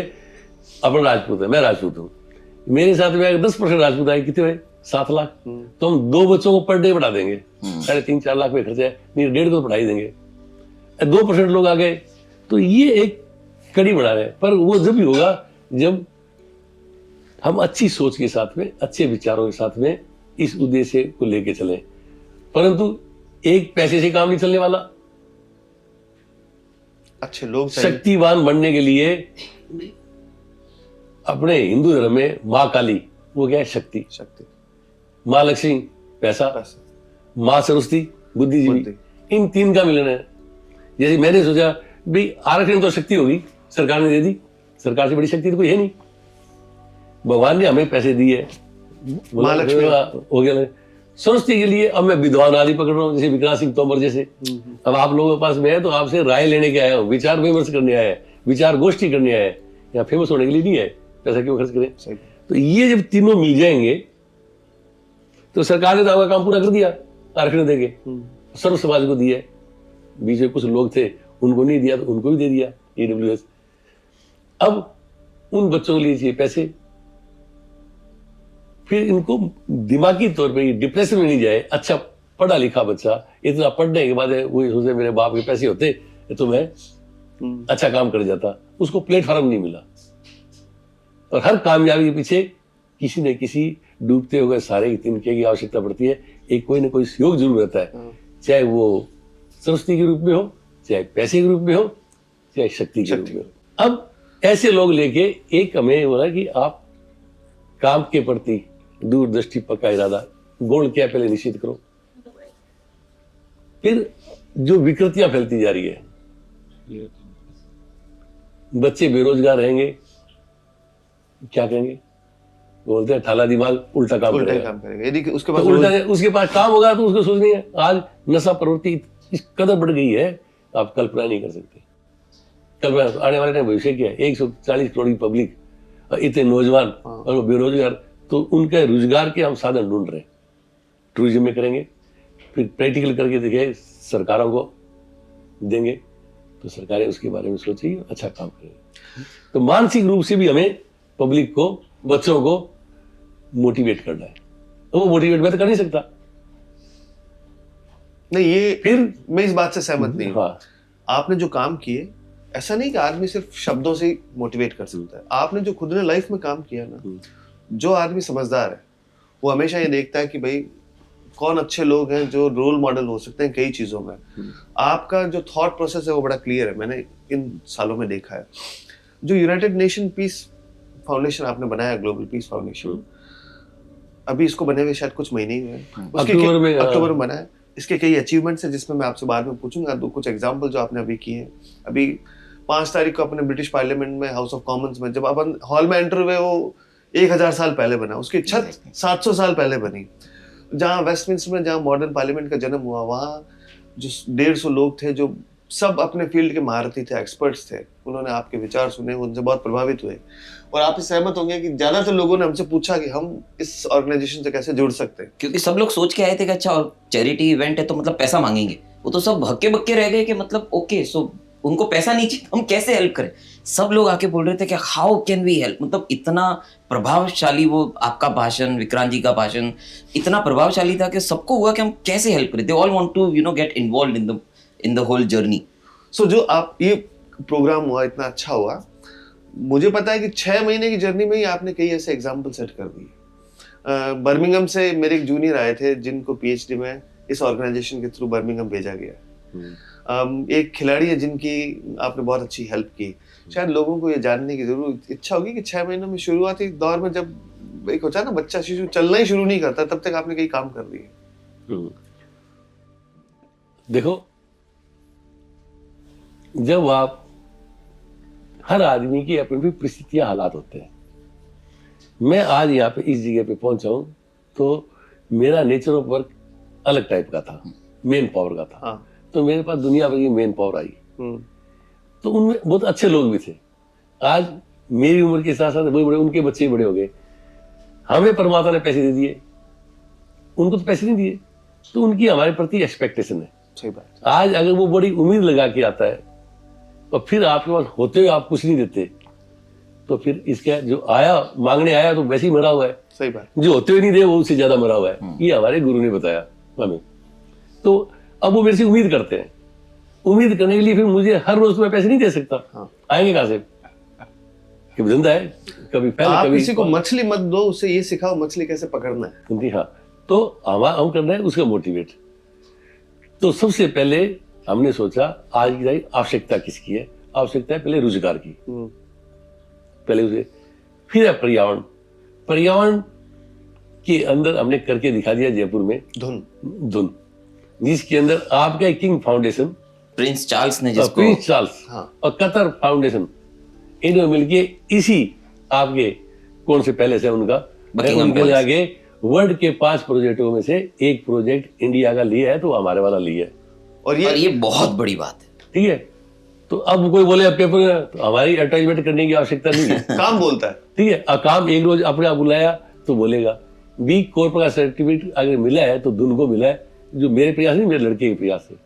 अपन राजपूत है, मैं राजपूत हूँ, मेरे साथ में अगर 10% राजपूत आए, कितने हुए? 7 लाख। तो हम 2 बच्चों को पर डे पढ़ा देंगे, 3.5-4 लाख पे खर्चा है, नहीं 1.5 को पढ़ाई देंगे। 2% लोग आ गए, तो ये एक कड़ी बना रहे हैं। पर वो जब भी होगा जब हम अच्छी सोच के साथ में, अच्छे विचारों के साथ में इस उद्देश्य को लेके चलें। परंतु एक पैसे से काम नहीं चलने वाला। अच्छे लोग शक्तिवान बनने के लिए अपने हिंदू धर्म में माँ काली, वो क्या है? शक्ति। माँ लक्ष्मी पैसा, माँ सरस्वती बुद्धिजीवी, इन 3 का मिलन है। जैसे मैंने सोचा भाई आरक्षण तो शक्ति होगी, सरकार ने दे दी, सरकार से बड़ी शक्ति तो कोई है नहीं। भगवान ने हमें पैसे दिए, हो गया। सरस्वती के लिए अब मैं विद्वान आदि पकड़ रहा हूँ, जैसे विक्रांत सिंह तोमर जैसे। अब आप लोगों के पास में है तो आपसे राय लेने के आया हूँ, विचार विमर्श करने आया है, विचार गोष्ठी करने आया है, यहाँ फेमस होने के लिए नहीं है, पैसा क्यों खर्च करें। तो ये जब तीनों मिल जाएंगे तो सरकार ने तो आपका काम पूरा कर दिया, आरक्षण देके सर्व समाज को दिया। बीच में कुछ लोग थे उनको नहीं दिया, तो उनको भी दे दिया AWS। अब उन बच्चों के लिए चाहिए पैसे, फिर इनको दिमागी तौर पे डिप्रेशन में नहीं जाए। अच्छा पढ़ा लिखा बच्चा, इतना पढ़ने के बाद वो सोचे मेरे बाप के पैसे होते तो मैं अच्छा काम कर जाता, उसको प्लेटफॉर्म नहीं मिला। और हर कामयाबी के पीछे किसी न किसी डूबते हुए सारे के तिनके की आवश्यकता पड़ती है। एक कोई ना कोई सहयोग जरूर रहता है, चाहे वो सरस्वती के रूप में हो, चाहे पैसे के रूप में हो, चाहे शक्ति के रूप में हो। अब ऐसे लोग लेके एक हमें बोला कि आप काम के प्रति दूरदृष्टि, पक्का इरादा, गोल क्या पहले निश्चित करो। फिर जो विकृतियां फैलती जा रही है, बच्चे बेरोजगार रहेंगे, क्या करेंगे? बोलते हैं ठाला दिमाग उल्टा काम करेगा। यदि उसके पास उसके पास काम होगा तो उसको सोचनी है। आज नशा प्रवृत्ति इस कदर बढ़ गई है, आप कल्पना नहीं कर सकते। कल्पना आने वाले टाइम भविष्य क्या है? 140 करोड़ की पब्लिक, इतने नौजवान और बेरोजगार, तो उनके रोजगार के हम साधन ढूंढ रहे हैं। टूरिज्म में करेंगे, फिर प्रैक्टिकल करके देखें, सरकारों को देंगे, तो सरकारें उसके बारे में सोचेंगी, अच्छा काम करेंगे। तो मानसिक रूप से भी हमें पब्लिक को, बच्चों को मोटिवेट करना है। तो वो मोटिवेट मैं तो कर नहीं सकता। नहीं, ये फिर मैं इस बात से सहमत नहीं हूँ। हाँ, आपने जो काम किए, ऐसा नहीं कि आदमी सिर्फ शब्दों से ही मोटिवेट कर सकता है। आपने जो खुद ने लाइफ में काम किया ना, जो आदमी समझदार है वो हमेशा ये देखता है कि भाई कौन अच्छे लोग हैं जो रोल मॉडल हो सकते हैं कई चीजों में। आपका जो थॉट प्रोसेस है वो बड़ा क्लियर है, मैंने इन सालों में देखा है। जो यूनाइटेड नेशन पीस फाउंडेशन आपने बनाया, ग्लोबल पीस फाउंडेशन, अभी इसको बने हुए शायद कुछ महीने ही हुए हैं। अक्टूबर में बना है। इसके कई अचीवमेंट्स हैं जिसमें मैं आपसे बाद में पूछूंगा। कुछ एग्जांपल जो आपने अभी किए हैं। अभी 5 तारीख को अपने ब्रिटिश पार्लियामेंट में, हाउस ऑफ कॉमन्स में, जब अपन हॉल में एंटर हुए, वो 1000 साल पहले बना। उसकी छत 700 साल पहले बनी। जहाँ वेस्टमिंस्टर में, जहाँ मॉडर्न पार्लियामेंट का जन्म हुआ, वहाँ जो 150 लोग थे जो सब अपने फील्ड के महारथी थे, एक्सपर्ट्स थे। उन्होंने आपके विचार सुने, उनसे बहुत प्रभावित हुए। और आप इस सहमत होंगे कि ज्यादातर लोगों ने हमसे पूछा कि हम इस ऑर्गेनाइजेशन से कैसे जुड़ सकते हैं, क्योंकि सब लोग सोच के आए थे कि अच्छा चैरिटी इवेंट है तो मतलब पैसा मांगेंगे। वो तो सब हक्के बक्के रह गए कि मतलब ओके, सो उनको पैसा नहीं चाहिए, हम कैसे हेल्प करें। सब लोग आके बोल रहे थे कि हाउ कैन वी हेल्प। मतलब इतना प्रभावशाली वो आपका भाषण, विक्रांत जी का भाषण इतना प्रभावशाली था कि सबको हुआ कि हम कैसे हेल्प करें। They all want to get involved in the whole journey. So जो आप ये प्रोग्राम हुआ, इतना अच्छा हुआ, मुझे पता है कि 6 महीने की जर्नी में ही आपने कई ऐसे एग्जाम्पल सेट कर दिए। बर्मिंघम से मेरे एक जूनियर आए थे जिनको पीएचडी में इस ऑर्गेनाइजेशन के थ्रू बर्मिंघम भेजा गया। एक खिलाड़ी है जिनकी आपने बहुत अच्छी हेल्प की। शायद लोगों को ये जानने की जरूर इच्छा होगी कि 6 महीनों में, शुरुआती दौर में, जब एक होता है ना बच्चा शिशु चलना ही शुरू नहीं करता, तब तक आपने कई काम कर दिए। देखो, जब आप, हर आदमी की अपनी भी परिस्थितियां, हालात होते हैं। मैं आज यहाँ पे इस जगह पे पहुंचा हूं तो मेरा नेचर ऑफ वर्क अलग टाइप का था, मेन पावर का था। हाँ। तो मेरे पास दुनिया भर की मेन पावर आई। तो उनमें बहुत अच्छे लोग भी थे। आज मेरी उम्र के साथ साथ बड़े बड़े उनके बच्चे बड़े हो गए। हमें परमात्मा ने पैसे दे दिए, उनको तो पैसे नहीं दिए। तो उनकी हमारे प्रति एक्सपेक्टेशन है। सही बात। आज अगर वो बड़ी उम्मीद लगा के आता है और फिर आपके पास होते हुए आप कुछ नहीं देते, तो फिर इसका जो आया, मांगने आया तो वैसे ही मरा हुआ है। सही बात। जो होते हुए नहीं दे वो उससे ज्यादा मरा हुआ है। ये हमारे गुरु ने बताया हमें। तो अब वो मेरे से उम्मीद करते हैं। उम्मीद करने के लिए फिर मुझे हर रोज मैं पैसे नहीं दे सकता। हाँ। आएंगे कहां से? कि धंधा है, कभी पहले आप कभी किसी को मछली मत दो, उसे ये सिखाओ मछली कैसे पकड़ना है। जी हाँ। तो हम करना है उसका मोटिवेट। तो सबसे पहले हमने सोचा आज की तारीख आवश्यकता किसकी है? आवश्यकता है पहले रोजगार की, पहले उसे, फिर है पर्यावरण। पर्यावरण के अंदर हमने करके दिखा दिया जयपुर में धुन, जिसके अंदर आपका किंग फाउंडेशन, प्रिंस चार्ल्स ने जिसको, प्रिंस चार्ल्स और कतर फाउंडेशन, इन्होंने मिलके इसी आपके कौन से पैलेस है उनका, उनके आगे वर्ल्ड के 5 प्रोजेक्टों में से एक प्रोजेक्ट इंडिया का लिया है, तो हमारे वाला लिया है। और ये बहुत बड़ी बात है। ठीक है। तो अब कोई बोले पेपर, तो हमारी एडवर्टाइजमेंट करने की आवश्यकता नहीं है। काम बोलता है। ठीक है। अब काम एक रोज अपने आप बुलाया तो बोलेगा। बी कॉर्प का सर्टिफिकेट अगर मिला है तो धुन को मिला है, जो मेरे प्रयास नहीं, मेरे लड़के के प्रयास है।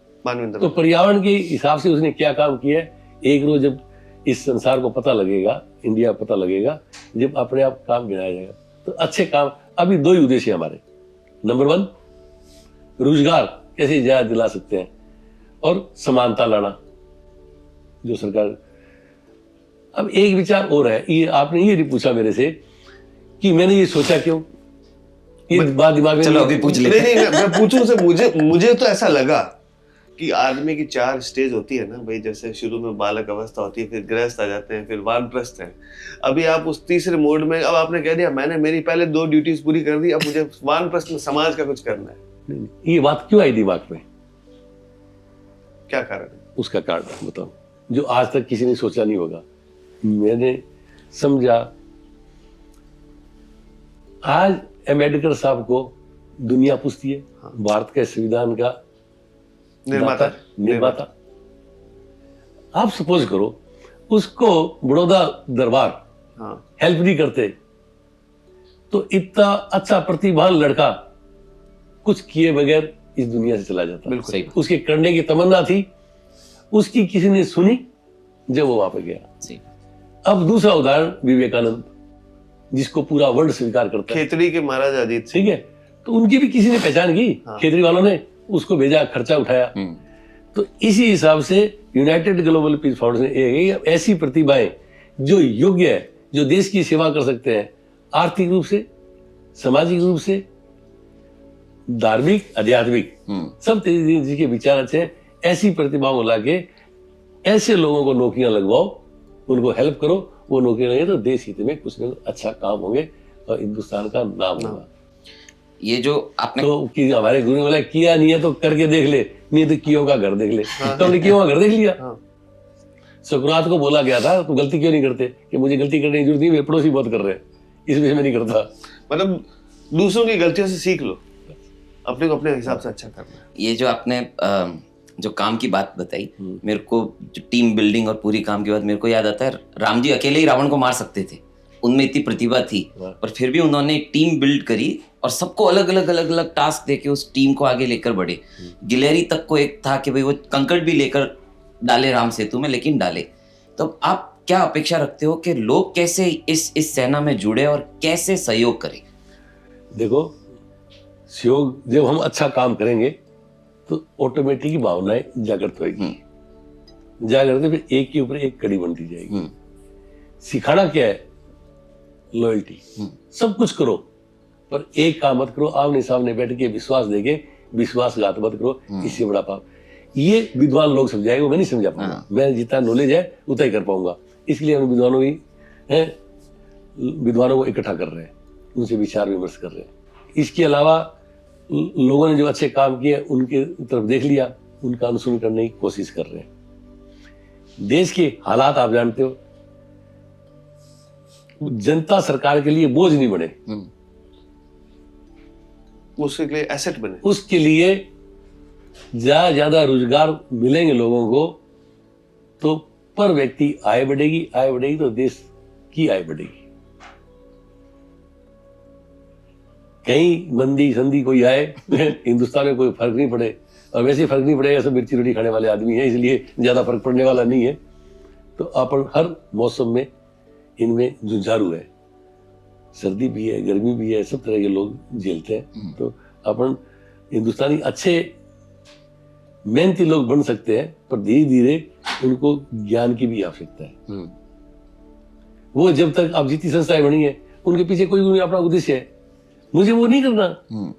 तो पर्यावरण के हिसाब से उसने क्या काम किया है, एक रोज जब इस संसार को पता लगेगा, इंडिया पता लगेगा, जब अपने आप काम गिनाया जाएगा। तो अच्छे काम, अभी 2 ही उद्देश्य हमारे। नंबर 1 रोजगार कैसे ज्यादा दिला सकते हैं, और समानता लाना जो सरकार। अब एक विचार और है, ये आपने ये नहीं पूछा मेरे से कि मैंने ये सोचा क्यों, ये बात दिमाग में। चलो अभी पूछ ले। नहीं, मैं पूछूं से, मुझे तो ऐसा लगा कि आदमी की 4 स्टेज होती है ना भाई। जैसे शुरू में बालक अवस्था होती है, फिर गृहस्थ आ जाते हैं, फिर वानप्रस्थ हैं। अभी आप उस तीसरे मोड में, अब आपने कह दिया मैंने मेरी पहले 2 ड्यूटीज पूरी कर दी, अब मुझे वानप्रस्थ में समाज का कुछ करना है। ये बात क्यों आई दिमाग में? क्या कारण है? उसका कारण बताओ, जो आज तक किसी ने सोचा नहीं होगा। मैंने समझा, आज अम्बेडकर साहब को दुनिया पूछती है, भारत के संविधान का निर्माता। आप सपोज करो उसको बड़ौदा दरबार हेल्प नहीं करते, तो इतना अच्छा प्रतिभावान लड़का कुछ किए बगैर इस दुनिया से चला जाता। बिल्कुल सही। उसके करने की तमन्ना थी, उसकी किसी ने सुनी जब वो वहां पे गया। अब दूसरा उदाहरण विवेकानंद, जिसको पूरा वर्ल्ड स्वीकार करता है, खेतड़ी के महाराज अजीत सिंह। ठीक है, तो उनकी भी किसी ने पहचान की, खेतरी वालों ने उसको भेजा, खर्चा उठाया। तो इसी हिसाब से यूनाइटेड ग्लोबल पीस फाउंडेशन ऐसी प्रतिभाएं जो योग्य है, जो देश की सेवा कर सकते हैं, आर्थिक रूप से, सामाजिक रूप से, धार्मिक, आध्यात्मिक, सब जिसके विचार अच्छे हैं, ऐसी प्रतिभाओं को लाके ऐसे लोगों को नौकरियां लगवाओ, उनको हेल्प करो, वो नौकरी लगे तो देश हित में कुछ न कुछ अच्छा काम होंगे और हिंदुस्तान का नाम होगा। ये जो आपने तो कि हमारे गुरु ने बोला किया नहीं है तो करके देख ले, नहीं तो कियों का घर देख ले। तो हमने कियों का घर देख लिया। सुकरात को बोला गया था तो गलती क्यों नहीं करते, कि मुझे गलती करने की जरूरत नहीं, मेरे पड़ोसी बहुत कर रहे हैं, इस वजह में नहीं करता। मतलब दूसरों की गलतियों से सीख लो, अपने को अपने हिसाब से अच्छा करना है। ये जो आपने जो काम की बात बताई, मेरे को जो टीम बिल्डिंग और पूरी काम की बात, मेरे को याद आता है राम जी अकेले ही रावण को मार सकते थे, उनमें इतनी प्रतिभा थी, पर फिर भी उन्होंने एक टीम बिल्ड करी और सबको अलग अलग टास्क देके उस टीम को आगे लेकर बढ़े। गिलहरी तक को एक था कि भाई वो कंकड़ भी लेकर डाले राम सेतु में, लेकिन डाले। तो आप क्या अपेक्षा रखते हो कि लोग कैसे इस सेना में जुड़े और कैसे सहयोग करें? देखो, सहयोग जब हम अच्छा काम करेंगे तो ऑटोमेटिक भावनाएं जागृत होगी, जागृत फिर एक के ऊपर एक कड़ी बनती जाएगी। सिखाना क्या है? लॉयल्टी। सब कुछ करो पर एक काम मत करो, आमने सामने बैठ के विश्वास देके विश्वासघात मत करो, इससे बड़ा पाप। ये विद्वान लोग समझाएंगे, मैं नहीं समझा पाऊंगा। मैं जितना नॉलेज है उतना ही कर पाऊंगा, इसलिए हम विद्वानों को इकट्ठा कर रहे हैं, उनसे विचार विमर्श कर रहे हैं। इसके अलावा लोगों ने जो अच्छे काम किए उनके तरफ देख लिया, उनका अनुसरण करने की कोशिश कर रहे हैं। देश के हालात आप जानते हो, जनता सरकार के लिए बोझ नहीं बने, उसके लिए एसेट बने, उसके लिए ज्यादा रोजगार मिलेंगे लोगों को तो पर व्यक्ति आय बढ़ेगी तो देश की आय बढ़ेगी। कहीं मंदी संदी कोई आए हिंदुस्तान में कोई फर्क नहीं पड़े, और वैसे फर्क नहीं पड़ेगा, सब मिर्ची रोटी खाने वाले आदमी हैं, इसलिए ज्यादा फर्क पड़ने वाला नहीं है। तो अपन हर मौसम में इनमें जुझारू है, सर्दी भी है, गर्मी भी है, सब तरह के लोग झेलते हैं। तो अपन हिंदुस्तानी अच्छे मेहनती लोग बन सकते हैं, पर धीरे धीरे उनको ज्ञान की भी आवश्यकता है। वो जब तक अब जितनी संस्थाएं बनी है उनके पीछे कोई अपना उद्देश्य है, मुझे वो नहीं करना,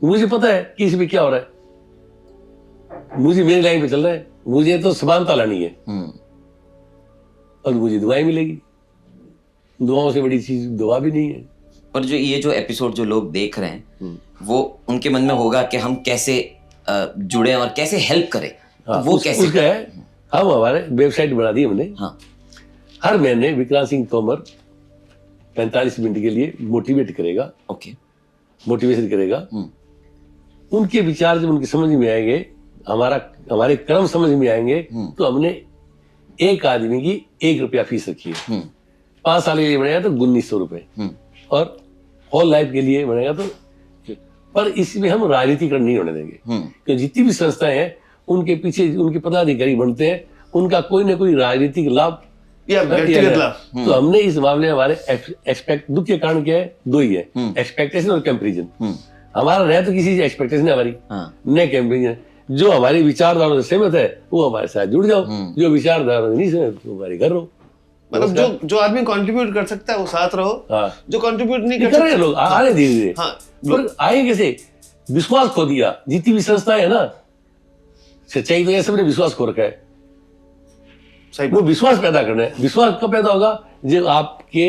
मुझे पता है कि इसमें क्या हो रहा है, मुझे मेरी लाइन पे चल रहा है, मुझे तो समानता लानी है और मुझे दुआएं मिलेगी। दुआओं से बड़ी चीज दुआ भी नहीं है। पर जो ये जो एपिसोड जो लोग देख रहे हैं वो उनके मन में होगा कि हम कैसे जुड़े और कैसे हेल्प करें। हाँ, तो वो कैसे उसका है, हम हमारे वेबसाइट बना दी हमने। हाँ, हर महीने विक्रांत सिंह तोमर 45 मिनट के लिए मोटिवेट करेगा, ओके, मोटिवेशन करेगा। उनके विचार जब उनकी समझ में आएंगे, हमारे कर्म समझ में आएंगे, तो हमने एक आदमी की ₹1 फीस रखी है। 5 साल के लिए बनेगा तो 1900 रुपए, और होल लाइफ के लिए बनेगा तो, पर इसमें हम राजनीति नहीं होने देंगे, क्योंकि जितनी भी संस्थाएं हैं उनके पीछे उनके पदाधिकारी बनते हैं, उनका कोई ना कोई राजनीतिक लाभ या व्यक्तिगत लाभ। तो हमने इस मामले में हमारे एक्सपेक्ट दुख के कारण क्या है, दो ही है, एक्सपेक्टेशन और कंपैरिजन। हमारा न तो किसी से एक्सपेक्टेशन है हमारी, न कंपैरिजन। जो हमारी विचारधारा से सहमत है वो हमारे साथ जुड़ जाओ, जो विचारधारा नहीं सहमत वो हमारे घर रहो। मतलब जो आदमी कंट्रीब्यूट कर सकता है वो साथ रहो, जो कंट्रीब्यूट नहीं कर सकते लोग आ रहे धीरे धीरे। पर आए कैसे? विश्वास खो दिया। जितनी भी संस्थाएं है ना, सच्चाई तो सबने विश्वास खो रखा है। वो विश्वास पैदा करना है। विश्वास कब पैदा होगा? जब आपके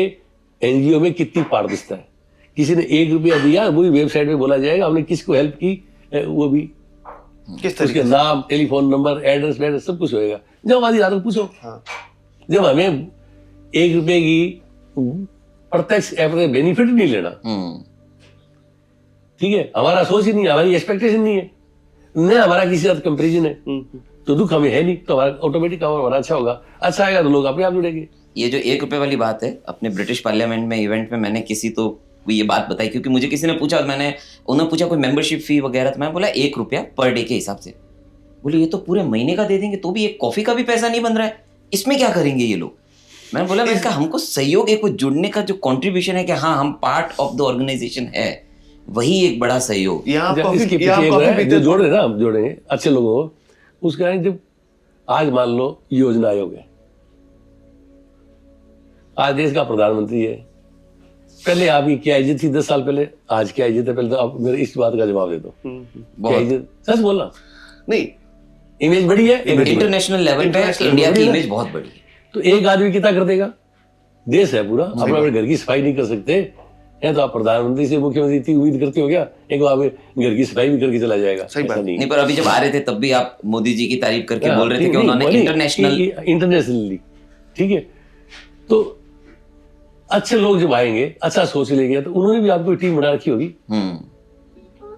एनजीओ में कितनी पारदर्शिता है। किसी ने ₹1 दिया, वो भी वेबसाइट पे बोला जाएगा हमने किसको हेल्प की, वो भी किस तरीके उसके नाम, टेलीफोन नंबर, एड्रेस सब कुछ होएगा। जब आदि आदमी पूछो। जब हमें ₹1 की प्रत्यक्ष बेनिफिट नहीं लेना, ठीक है, हमारा सोच ही नहीं है, हमारी एक्सपेक्टेशन नहीं है, न हमारा किसी साथ कंपेरिजन है, तो दुख हमें है नहीं, तो हमारा ऑटोमेटिक हमारा अच्छा होगा। अच्छा आएगा तो लोग अपने आप जुड़ेंगे। ये जो ₹1 वाली बात है, अपने ब्रिटिश पार्लियामेंट में इवेंट में मैंने किसी तो ये बात बताई, क्योंकि मुझे किसी ने पूछा, उन्होंने पूछा कोई मेंबरशिप फी वगैरह, तो मैं बोला ₹1 पर डे के हिसाब से। बोले ये तो पूरे महीने का दे देंगे तो भी एक कॉफी का भी पैसा नहीं बन रहा है, इसमें क्या करेंगे ये लोग? मैंने बोला मैंने कहा हमको सहयोग एक वो जुड़ने का जो कंट्रीब्यूशन है कि हाँ हम पार्ट ऑफ द ऑर्गेनाइजेशन है, वही एक बड़ा सहयोग। यहाँ आप इसके कॉफी पीछे यहाँ आप एक कॉफी है, पीते जो हो? जोड़े ना, हम जोड़ेंगे अच्छे लोगों को। उसका है जब आज मान लो योजना आयोग है, आज देश का प्रधानमंत्री है, पहले आपकी क्या इज्जत थी 10 साल पहले, आज क्या इज्जत है? पहले तो आप मेरे इस बात का जवाब दे दो, क्या इज्जत? सच बोलना, नहीं, इमेज बड़ी है, इंटरनेशनल लेवल पे इंडिया की इमेज बहुत बड़ी है। तो एक आदमी कितना कर देगा? देश है पूरा। अपने अपने घर की सफाई नहीं कर सकते हैं तो आप प्रधानमंत्री से, मुख्यमंत्री इतनी उम्मीद करते हो क्या? एक आप घर की सफाई भी करके चला जाएगा? सही बात। ऐसा नहीं। नहीं, पर अभी जब आ रहे थे तब भी आप मोदी जी की तारीफ करके बोल रहे थे कि नहीं, उन्होंने बोली, इंटरनेशनली, ठीक है। तो अच्छे लोग जब आएंगे, अच्छा सोच लेंगे, तो उन्होंने भी आपको टीम बना रखी होगी।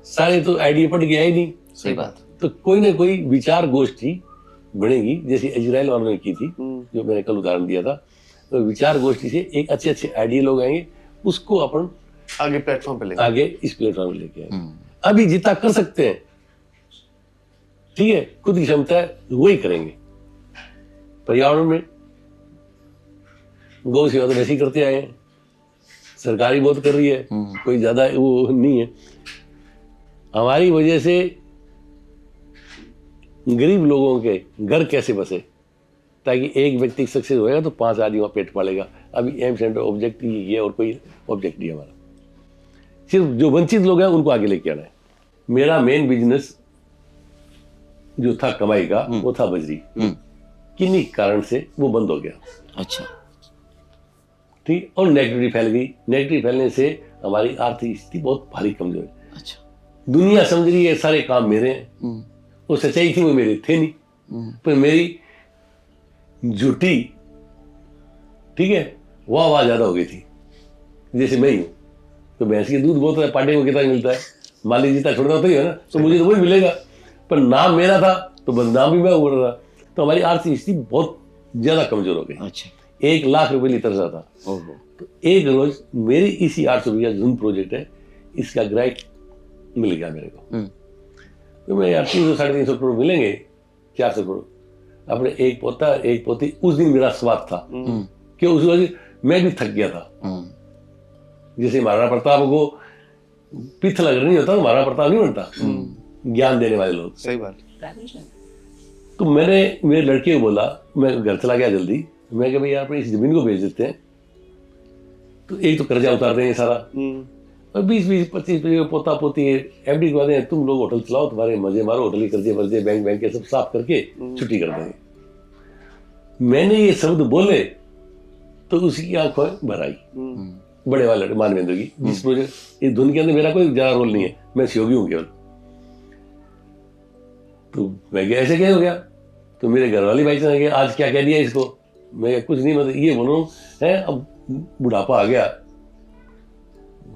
सारे तो आइडिया पट गया ही नहीं। सही बात। तो कोई ना कोई विचार गोष्ठी बनेगी, जैसे इजराइल वालों ने की थी, जो मैंने कल उदाहरण दिया था। तो विचार गोष्ठी से एक अच्छे अच्छे आइडिया लोग आएंगे, उसको अपन आगे प्लेटफॉर्म पे लेंगे, आगे इस प्लेटफॉर्म पे लेके आएंगे। अभी जितना कर सकते हैं, ठीक है, खुद की क्षमता है वही करेंगे। पर्यावरण में गौ सेवा तो वैसे ही करते आए हैं, सरकारी बहुत कर रही है, कोई ज्यादा वो नहीं है। हमारी वजह से गरीब लोगों के घर कैसे बसे, ताकि एक व्यक्ति सक्सेस होएगा तो 5 आदमी का पेट पालेगा। अभी एम सेंटर ऑब्जेक्ट ये और कोई ऑब्जेक्ट नहीं है हमारा, सिर्फ जो वंचित लोग हैं उनको आगे लेके आना है। मेरा मेन बिजनेस जो था कमाई का, वो था बजरी। किन्हीं कारण से वो बंद हो गया, अच्छा, ठीक। और नेगेटिविटी फैल गई। नेगेटिविटी फैलने से हमारी आर्थिक स्थिति बहुत भारी कमजोर है। अच्छा, दुनिया समझ रही है सारे काम मेरे हैं, वो सच्चाई थी वो मेरे थे नहीं, पर मेरी झूठी, ठीक है, वाह ज्यादा हो गई थी। जैसे मैं ही हूं, तो भैंस की दूध बहुत है, पांडे को कितना मिलता है, मालिक जितना छोड़ना होता ही है ना, तो मुझे तो वही मिलेगा। पर नाम मेरा था तो बदनाम भी मैं उड़ रहा। तो हमारी आर्थिक स्थिति बहुत ज्यादा कमजोर हो गई। अच्छा, 1 लाख रुपए ली तरसा था। तो एक रोज मेरी इसी 800 बीघा जून प्रोजेक्ट है, इसका ग्राहक मिल गया मेरे को। तो मैं यार 300-350 करोड़ मिलेंगे, 400 करोड़। अपने एक पोता एक पोती, उस दिन मेरा स्वाद था कि उस वजह मैं भी थक गया था। जैसे महाराणा प्रताप को पित्त लग नहीं होता, महाराणा प्रताप नहीं बनता, ज्ञान देने वाले लोग। सही बात। तो मैंने मेरे लड़के को बोला, मैं घर चला गया जल्दी, मैं कहा भाई यार अपनी इस जमीन को बेच देते हैं, तो एक तो कर्जा उतार देंगे सारा, और 20-25 पोता पोती एफडी करवा दें, तुम लोग होटल चलाओ, तुम्हारे मजे मारो, होटल के कर्जे वर्जे बैंक के सब साफ करके छुट्टी कर देंगे। मैंने ये शब्द बोले तो उसकी आंखों में भर आई, बड़े वाले मानवेंद्र की। जिस प्रोजेक्ट इस धुन के अंदर मेरा कोई ज्यादा रोल नहीं है, मैं सहयोगी हूँ केवल। तो मैं क्या ऐसे क्या हो गया? तो मेरे घर वाली भाई चले गए, आज क्या कह दिया इसको? मैं कुछ नहीं, मतलब ये बोलो है, अब बुढ़ापा आ गया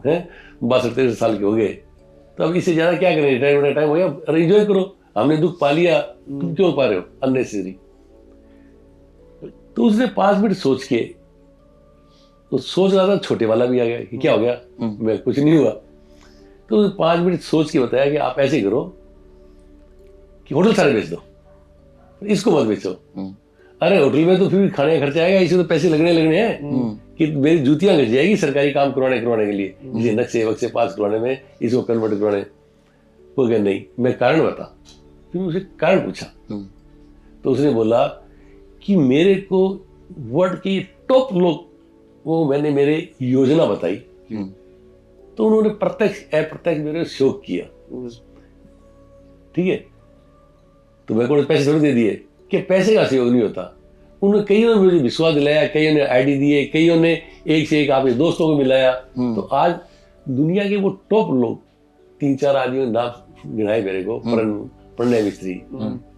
है, 62-63 साल के हो गए, तो अब इससे ज्यादा क्या करें, रिटायरमेंट का टाइम हो गया, अरे एंजॉय करो, हमने दुख पा लिया, तुम क्यों पा रहे हो अननेसेसरी? तो उसने 5 मिनट सोच के, तो सोच रहा था, छोटे वाला भी आ गया कि क्या हो गया, मैं कुछ नहीं हुआ। तो उसने 5 मिनट सोच के बताया कि आप ऐसे करो कि होटल सारे बेच दो, इसको मत बेचो। अरे होटल में तो फिर भी खाने का खर्चा आएगा, इसे तो पैसे लगने हैं कि मेरी जूतियां घट जाएगी सरकारी काम करवाने के लिए, जैसे नक्शे वक्शे पास करवाने में, इसको कन्वर्ट करवाने। वो कह नहीं, मैं कारण बता। फिर उसे कारण पूछा, तो उसने बोला कि मेरे को वर्ल्ड के टॉप लोग, वो मैंने मेरे योजना बताई, तो उन्होंने प्रत्यक्ष अप्रत्यक्ष मेरे सहयोग किया, ठीक है। तो मेरे को पैसे थोड़ी दे दिए, कि पैसे का सहयोग नहीं होता। उन्होंने कईयों ने मुझे विश्वास दिलाया, कईयों ने आईडी दिए, कईयों ने एक से एक आपके दोस्तों को मिलाया। तो आज दुनिया के वो टॉप लोग, 3-4 आदमियों ने नाम गिनाए मेरे को, प्रणय मिस्त्री,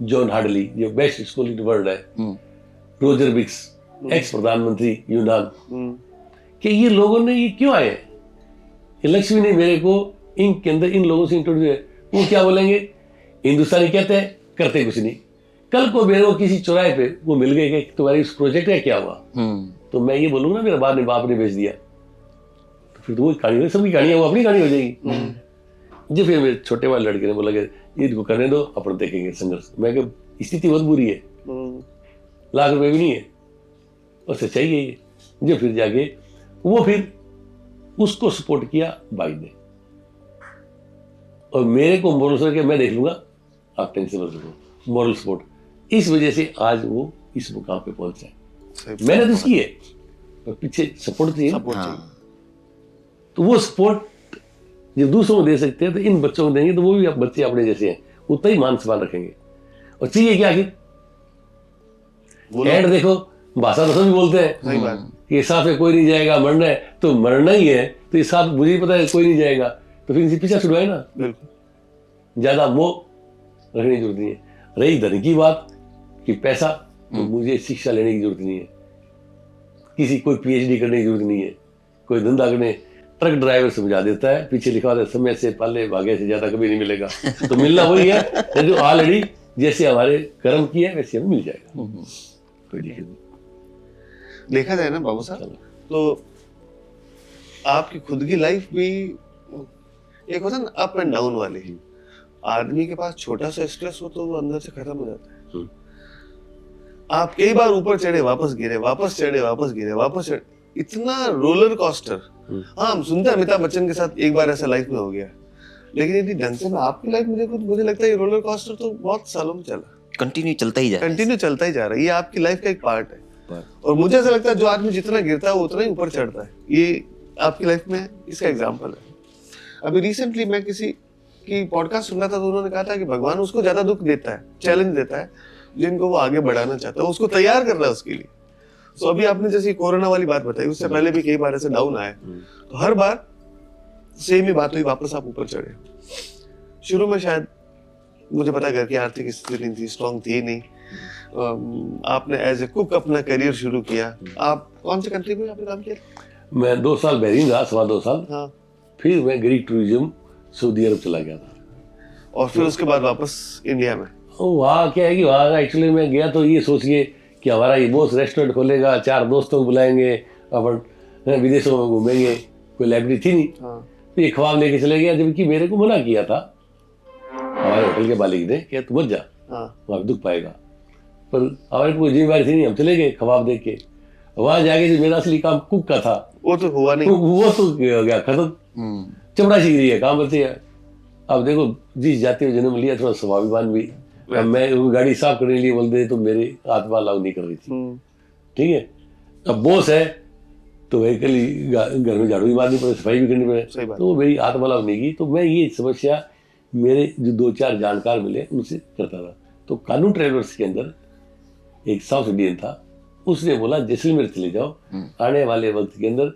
जॉन हार्डली, जो बेस्ट स्कूल इन वर्ल्ड है, रोजर बिक्स, एक्स प्रधानमंत्री यूनान, कि ये लोगों ने ये क्यों आए? लक्ष्मी ने मेरे को इनके अंदर इन लोगों से इंट्रोड्यूस, वो क्या बोलेंगे, हिंदुस्तानी कहते हैं, करते कुछ नहीं। कल को मेरे को किसी चौराहे पे वो मिल गए कि तुम्हारी इस प्रोजेक्ट का क्या हुआ, तो मैं ये बोलूंगा ना मेरा बाप ने बेच दिया, तो फिर तो वो कहानी, सबकी कहानी है, वो अपनी कहानी हो जाएगी। जी फिर मेरे छोटे वाले लड़के ने बोला कि ये इनको करने दो, अपन देखेंगे संघर्ष। मैं कहा स्थिति बहुत बुरी है, लाख रुपए भी नहीं है, और सच्चाई है ये। जो फिर जाके वो फिर उसको सपोर्ट किया भाई ने, और मेरे को मोरल सपोर्ट किया, मैं देख लूंगा, आप टेंशन मत लो, मोरल सपोर्ट। इस वजह से आज वो इस मुकाम पे पहुंचा है। मैंने तो उसकी है, पर पीछे सपोर्ट चाहिए। हाँ। तो वो सपोर्ट जब दूसरों को दे सकते हैं तो इन बच्चों को देंगे तो वो भी बच्चे अपने जैसे हैं, उतना ही मान सम्मान रखेंगे। और चाहिए क्या आखिर, एड देखो, भाषा तो सभी बोलते हैं, सही बात। कि साथ में कोई नहीं जाएगा, मरना है तो मरना ही है, तो इस साथ मुझे ही पता है कोई नहीं जाएगा, तो फिर इसे पीछा छुड़वाए ना। बिल्कुल, ज्यादा मोह रखने की जरूरत नहीं है। रही धन की बात कि पैसा, तो मुझे शिक्षा लेने की जरूरत नहीं है, किसी कोई पीएचडी करने की जरूरत नहीं है, कोई धंधा करने। ट्रक ड्राइवर समझा देता है, पीछे लिखा होता है समय से पहले भागे से ज्यादा कभी नहीं मिलेगा। तो मिलना वही है जो ऑलरेडी जैसे हमारे कर्म किया है वैसे हमें मिल जाएगा, कोई दिक्कत नहीं। देखा जाए ना बाबू साहब, तो आपकी खुद की लाइफ भी एक होता है ना अप एंड डाउन वाली। आदमी के पास छोटा सा स्ट्रेस हो तो वो अंदर से खत्म हो जाता है। आप कई बार ऊपर चढ़े, वापस गिरे, वापस चढ़े, वापस गिरे, वापस चढ़े, इतना रोलर कोस्टर। हाँ, हम सुनते हैं अमिताभ बच्चन के साथ एक बार ऐसा लाइफ में हो गया, लेकिन यदि ढंग से मैं आपकी लाइफ में मुझे लगता है ये रोलर कोस्टर तो बहुत सालों में चला, कंटिन्यू चलता ही जा रहा है। कंटिन्यू चलता ही जा रहा है। ये आपकी लाइफ का एक पार्ट है, और मुझे ऐसा लगता है जो आदमी जितना गिरता है वो उतना ही ऊपर चढ़ता है। ये आपकी लाइफ में इसका एग्जाम्पल है। अभी रिसेंटली मैं किसी की पॉडकास्ट सुन रहा था, तो उन्होंने कहा था कि भगवान उसको ज्यादा दुख देता है, चैलेंज देता है, जिनको वो आगे बढ़ाना चाहता है, उसको तैयार कर रहा है उसके लिए। तो अभी आपने जैसे कोरोना वाली बात बताई, उससे पहले भी कई बार ऐसे डाउन आए, तो हर बार सेम ही बात हुई, वापस आप ऊपर चढ़े। शुरू में शायद मुझे पता घर की आर्थिक स्थिति नहीं थी, स्ट्रॉन्ग थी नहीं, आपने एज ए कुक अपना करियर शुरू किया। आप कौन से कंट्री में आपने काम किया? मैं 2 साल बहरीन रहा, 2.25 साल। हाँ, फिर मैं ग्रीक टूरिज्म सऊदी अरब चला गया था, और फिर उसके बाद वापस इंडिया में। वहाँ क्या है कि वहाँ एक्चुअली मैं गया तो ये सोचिए कि हमारा ये बॉस रेस्टोरेंट खोलेगा, 4 दोस्तों को बुलाएंगे, अपन विदेशों में घूमेंगे, कोई लाइब्रेरी थी नहीं। हाँ, तो ये ख्वाब लेके चले गया, जबकि मेरे को मना किया था हमारे होटल के मालिक ने कि तू मत जा, हाँ, वहाँ दुख पाएगा। पर हमारे कोई जिम्मेदारी थी नहीं, हम चले गए ख्वाब देख के। वहाँ जाके जो मेरा असली काम कुक का था वो तो हुआ नहीं। वो तो हो गया खत्म, चमड़ा सीख रही है, काम करते हैं। अब देखो, जिस जाति में जन्म लिया, थोड़ा स्वाभिमान भी। अब मैं वो गाड़ी साफ करने के लिए बोल दे तो मेरे आत्मा लाभ नहीं कर रही थी, ठीक है। अब बॉस है तो वही घर में झाड़ू भी मारनी पड़े, सफाई भी करनी पड़े, तो वो मेरी आत्मा लाभ नहीं की। तो मैं ये समस्या मेरे जो 2-4 जानकार मिले उनसे करता था। तो कानून ट्रेवलर्स के अंदर एक साउथ इंडियन था, उसने बोला जैसलमेर चले जाओ, आने वाले वक्त के अंदर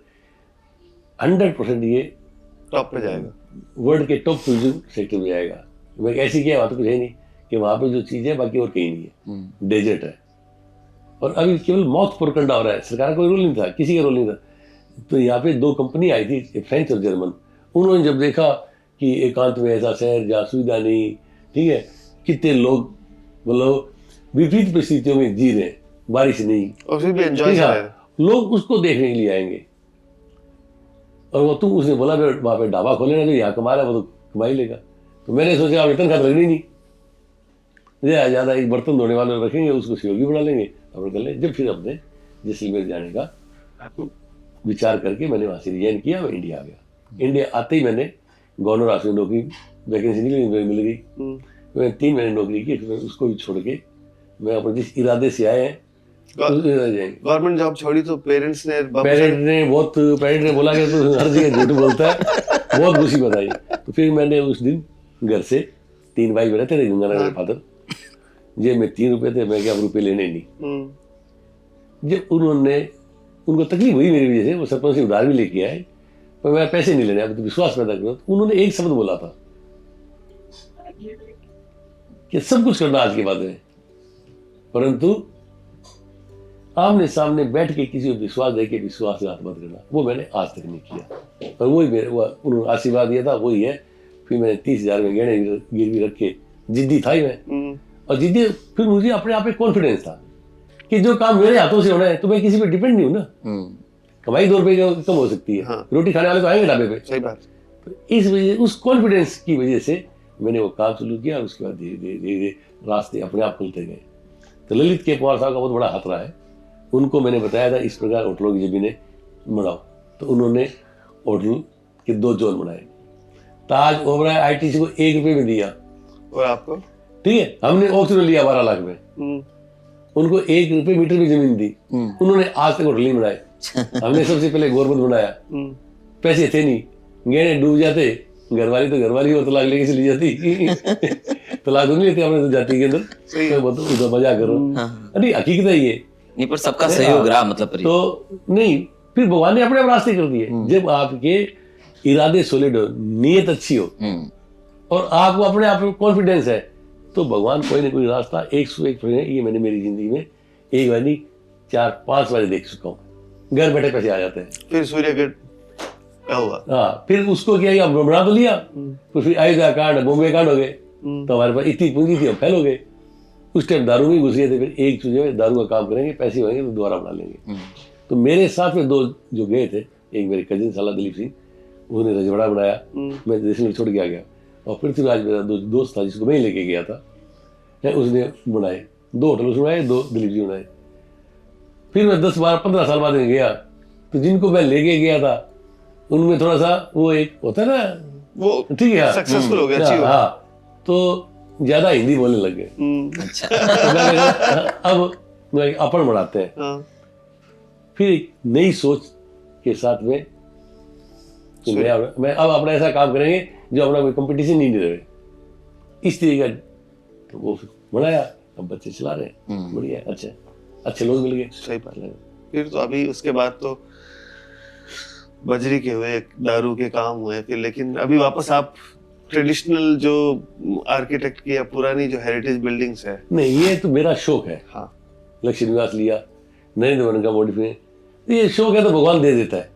100% ये टॉप पे जाएगा, वर्ल्ड के टॉप टूरिज्म सेक्टर में जाएगा। मैं ऐसी किया, वहाँ तो कुछ है नहीं कि वहाँ पे जो चीज़ है बाकी और कहीं नहीं है, डेजर्ट है। और अभी केवल माउथ प्रोपेगेंडा हो रहा है, सरकार का कोई रोल नहीं था, किसी का रोल नहीं था। तो यहाँ पे 2 कंपनी आई थी, एक फ्रेंच और जर्मन। उन्होंने जब देखा कि एकांत में ऐसा शहर जहाँ सुविधा नहीं, ठीक है, कितने लोग मतलब विपरीत परिस्थितियों में जी रहे, बारिश नहीं, और फिर भी एंजॉय कर रहे हैं, लोग उसको देखने के लिए आएंगे। और वो तू उसने बोला वहाँ पे ढाबा खोले ना, जो यहाँ कमा रहा है वो तो कमाई लेगा। तो मैंने सोचा अब वेतन खाते लगनी नहीं, ज़्यादा एक बर्तन धोने वाले रखेंगे, उसको सहयोगी बना लेंगे, अपन कर लें। जब फिर अपने जैसलमेर जाने का विचार करके मैंने वहाँ से रिजाइन किया, मैं इंडिया आ गया। इंडिया आते ही मैंने गवर्नर ऑफिस में नौकरी वैकेंसी निकली, मिल गई। मैंने 3 महीने नौकरी की, फिर उसको भी छोड़ के मैं अपने जिस इरादे से आए हैं गवर्नमेंट जॉब छोड़ी तो पेरेंट्स ने पेरेंट ने बोला कि तू हर जगह झूठ बोलता है, बहुत खुशी बताई। तो फिर मैंने उस दिन घर से 3 भाई रहते थे, गंगानगर में फादर, जेब में 3 रुपए थे, मैं क्या रुपये लेने नहीं। जब उनको तकलीफ हुई मेरी वजह से, वो सरपंच से उधार भी लेके आए, पर मैं पैसे नहीं लेने, अब तो विश्वास पैदा करो। तो उन्होंने एक शब्द बोला था कि सब कुछ करना आज के बाद में, परंतु आमने सामने बैठ के किसी को विश्वास दे के विश्वासघात मत करना। वो मैंने आज तक नहीं किया, पर वही मेरे उन्होंने आशीर्वाद दिया था, वही है। फिर मैंने 30,000 में गहने गिरवी रख के, जिद्दी था ही मैं, और जिद्दी। फिर मुझे अपने आप पे कॉन्फिडेंस था कि जो काम मेरे हाथों से होना है, तो मैं किसी पे डिपेंड नहीं हूँ ना। कमाई 2 रुपए कम हो सकती है, हाँ। रोटी खाने वाले तो आएंगे ढाबे पे, सही बात। तो इस वजह, उस कॉन्फिडेंस की वजह से मैंने वो काम शुरू किया, और उसके बाद धीरे धीरे रास्ते अपने आप खुलते गए। तो ललित के पवार साहब का बहुत बड़ा हाथ रहा है, उनको मैंने बताया था इस प्रकार होटलों की जमीनें बनाओ, तो उन्होंने होटल के 2 जोन बनाए। ताज ओबराय आईटीसी को 1 रुपए में दिया, और आपको? ठीक है, हमने ऑक्शन में लिया 12 लाख में, उनको 1 रुपए मीटर में जमीन दी, उन्होंने आज तक होटल नहीं बनाए। हमने सबसे पहले गवर्नमेंट बनाया, पैसे थे नहीं, गहने डूब जाते, घरवाली तो घरवाली और तलाक लेके चली जाती। तलाक तो नहीं लेते हमने तो जाति के अंदर, तो बताओ उधर मजा करो। नहीं हकीकत है ये, नहीं पर सबका सहयोग रहा मतलब तो नहीं, फिर भगवान ने अपने आप रास्ते कर दिए। जब आपके इरादे सॉलिड हो, नीयत अच्छी हो और आपको अपने आप में कॉन्फिडेंस है, तो भगवान कोई ना कोई रास्ता 101 ये मैंने मेरी जिंदगी में एक बार नहीं 4-5 बार देख चुका हूँ। घर बैठे पैसे आ जाते हैं। फिर सूर्यगढ़ क्या हुआ? हाँ, फिर उसको किया, बना तो लिया, तो फिर अयोध्या कांड, बॉम्बे कांड हो गए, तो हमारे पास इतनी पूंजी थी, हम फेल हो गए। उस टाइम दारू में घुस गए थे, फिर एक चीज में दारू का काम करेंगे, पैसे होंगे तो दोबारा बना लेंगे। तो मेरे साथ में 2 जो गए थे, एक मेरे कजिन साला दिलीप सिंह, उसने रजवाड़ा बनाया, मैं देश में छोड़ के आ गया, और पृथ्वीराज मेरा दोस्त था जिसको मैं ही लेके गया था, उसने बनाए 2 होटल उसने बनाए, 2 दिलीप जी बनाए। फिर मैं 10-12-15 साल बाद में गया, तो जिनको मैं लेके गया था उनमें थोड़ा सा वो एक होता है ना, वो ठीक है, सक्सेसफुल हो गया, हाँ, तो ज्यादा हिंदी बोलने लग गए। अच्छा। तो मैंने कहा, अब अपन बढ़ाते हैं। फिर एक नई सोच के साथ में कि मैं अब अपना ऐसा काम करेंगे जो अपना कोई कंपटीशन नहीं रहे, इस तरीके का। तो वो बनाया, अब बच्चे चला रहे हैं, बढ़िया, अच्छे लोग मिल गए। सही बात है। फिर तो अभी उसके बाद तो बजरी के हुए, दारू के काम हुए, फिर लेकिन अभी वापस आप ट्रेडिशनल जो आर्किटेक्ट की या पुरानी जो हेरिटेज बिल्डिंग्स है। नहीं, ये तो मेरा शौक है। हाँ, लक्ष्मी निवास लिया, नरेंद्र वन का मॉडिफिकेशन, ये शौक है तो भगवान दे देता है।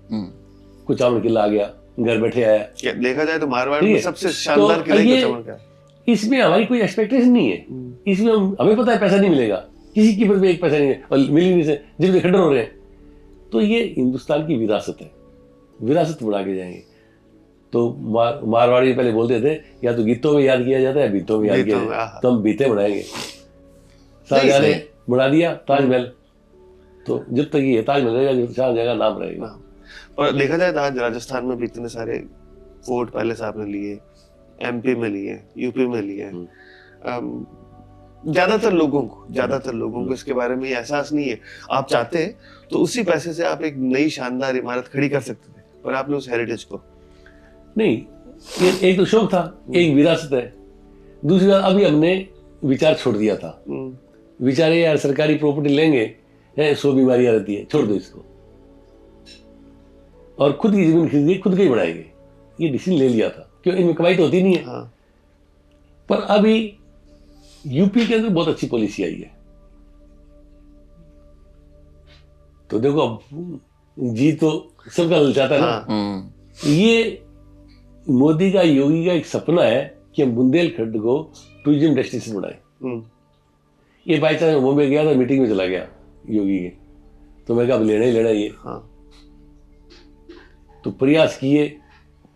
कुछ चावल किला आ गया, घर बैठे आया। देखा जाए तो मारवाड़ में सबसे शानदार किला ही कुचामन का है। इसमें हमारी कोई एक्सपेक्टेशन नहीं है, इसमें हमें पता है पैसा नहीं मिलेगा, किसी की भी एक पैसा नहीं है, और मिल नहीं से जिनमें खड्डर हो रहे हैं। तो ये हिंदुस्तान की विरासत है, विरासत बना के जाएंगे। तो मारवाड़ी पहले बोलते थे या तो गीतों में याद किया जाता है, बीतों में याद किया जाता है, तो हम बीते बनाएंगे। शाहजहां ने बना दिया ताजमहल, तो जब तक ये ताजमहल रहेगा, शाहजहां का नाम रहेगा। और देखा जाए तो आज राजस्थान में भी इतने सारे फोर्ट पैलेस आपने लिए, एमपी में लिए, यूपी में लिए। ज्यादातर लोगों को इसके बारे में एहसास नहीं है। आप चाहते हैं तो उसी पैसे से आप एक नई शानदार इमारत खड़ी कर सकते थे, पर आपने उस हेरिटेज को नहीं। ये एक तो शौक था, एक विरासत है। दूसरी बात, अभी हमने विचार छोड़ दिया था। विचार यार सरकारी प्रॉपर्टी लेंगे, 100 बीमारियां रहती है, छोड़ दो इसको, और खुद की जमीन खरीद के खुद का ही बढ़ाएंगे। ये डिसीजन ले लिया था, क्यों, इनमें कमाई तो होती नहीं है। हाँ। पर अभी यूपी के अंदर बहुत अच्छी पॉलिसी आई है। तो देखो, अब जी तो सबका ललचाता है ना। ये मोदी का, योगी का एक सपना है कि हम बुंदेलखंड को टूरिज्म डेस्टिनेशन बनाए। ये बाई चांस बॉम्बे गया था, मीटिंग में चला गया योगी के, तो मैं कहा अब लेना ही लेना ये। तो प्रयास किए,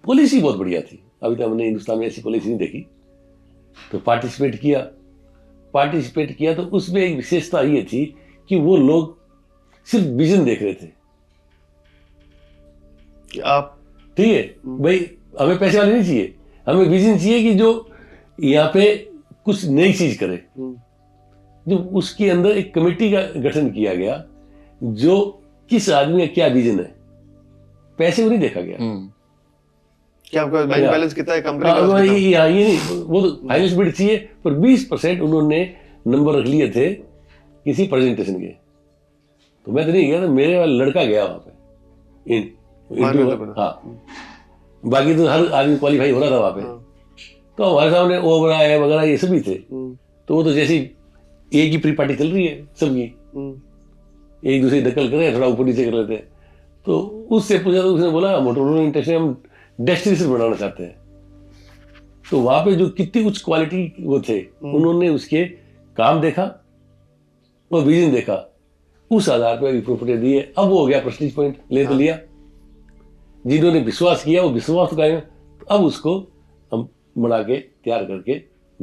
पॉलिसी बहुत बढ़िया थी, अभी तक हमने हिंदुस्तान में ऐसी पॉलिसी नहीं देखी। तो पार्टिसिपेट किया तो उसमें एक विशेषता ये थी कि वो लोग सिर्फ विजन देख रहे थे कि आप, ठीक है भाई, हमें पैसे वाले नहीं चाहिए, हमें विजन चाहिए कि जो यहाँ पे कुछ नई चीज करे। जो उसके अंदर एक कमेटी का गठन किया गया, जो किस आदमी का क्या विजन है, पैसे को नहीं देखा गया। क्या आपका बैंक बैलेंस कितना है, कंपनी का ये नहीं, वो तो हाईएस्ट बिड चाहिए, पर 20% उन्होंने नंबर रख लिए थे किसी प्रेजेंटेशन के। तो मैं तो नहीं गया था, मेरे वाला लड़का गया वहां पे। हाँ, बाकी तो हर आदमी क्वालिफाई हो रहा था वहां पे। तो हमारे सामने ओबराय वगैरह ये सभी थे। तो वो तो जैसी एक ही प्री पार्टी चल रही है सबकी, एक दूसरे दखल कर रहे हैं, थोड़ा ऊपर नीचे कर लेते हैं। तो उससे पूछा तो उसने बोला मोटोरोला इंडस्ट्री हम डेस्टिनेशन बनाना चाहते हैं। तो वहां पे जो कितनी उच्च क्वालिटी वो थे, उन्होंने उसके काम देखा और विजन देखा, उस आधार पर प्रॉपर्टी दी है। अब वो हो गया प्रेस्टीज पॉइंट, ले तो लिया। जिन्होंने विश्वास किया वो विश्वास का है, तो अब उसको हम बना के तैयार करके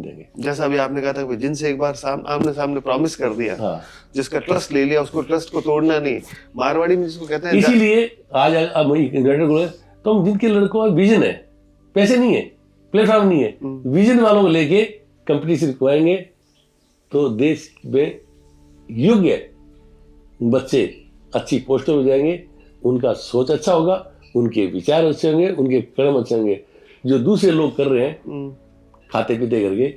देंगे। जैसा अभी आपने कहा था कि जिनसे एक बार आमने सामने प्रॉमिस कर दिया, हाँ, जिसका ट्रस्ट ले लिया, उसको ट्रस्ट को तोड़ना नहीं। मारवाड़ी में जिसको कहते हैं इसीलिए आज अब यूनाइटेड को तो हम जिनके लड़कों का विजन है, पैसे नहीं है, प्लेटफॉर्म नहीं है, विजन वालों को लेके कंपटीशन करवाएंगे तो देश में योग्य बच्चे अच्छी पोस्टों में जाएंगे, उनका सोच अच्छा होगा, उनके विचार अच्छे होंगे, उनके कर्म अच्छे होंगे। जो दूसरे लोग कर रहे हैं खाते पीते करके,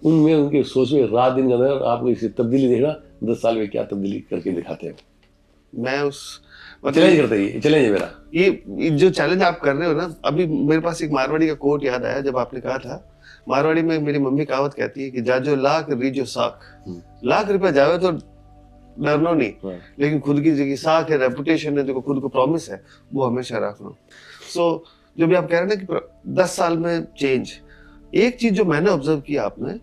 उनमें उनके सोच में रात दिन का अंदर आपको इसे तब्दीली देखना, 10 साल में क्या तब्दीली करके दिखाते हैं। मैं उस चैलेंज करते हैं, चैलेंज है मेरा। ये जो चैलेंज आप कर रहे हो ना, अभी मेरे पास एक मारवाड़ी का कोट याद आया जब आपने कहा था। मारवाड़ी में मेरी मम्मी कहावत कहती है कि जाजो लाख रीजो साख। लाख रुपया जावे तो डरनो नहीं, लेकिन खुद की जो साख है, रेपुटेशन है, जो खुद को प्रॉमिस है, वो हमेशा रखना। सो जो भी आप कह रहे हैं ना कि 10 साल में चेंज, एक चीज जो मैंने ऑब्जर्व किया आपने,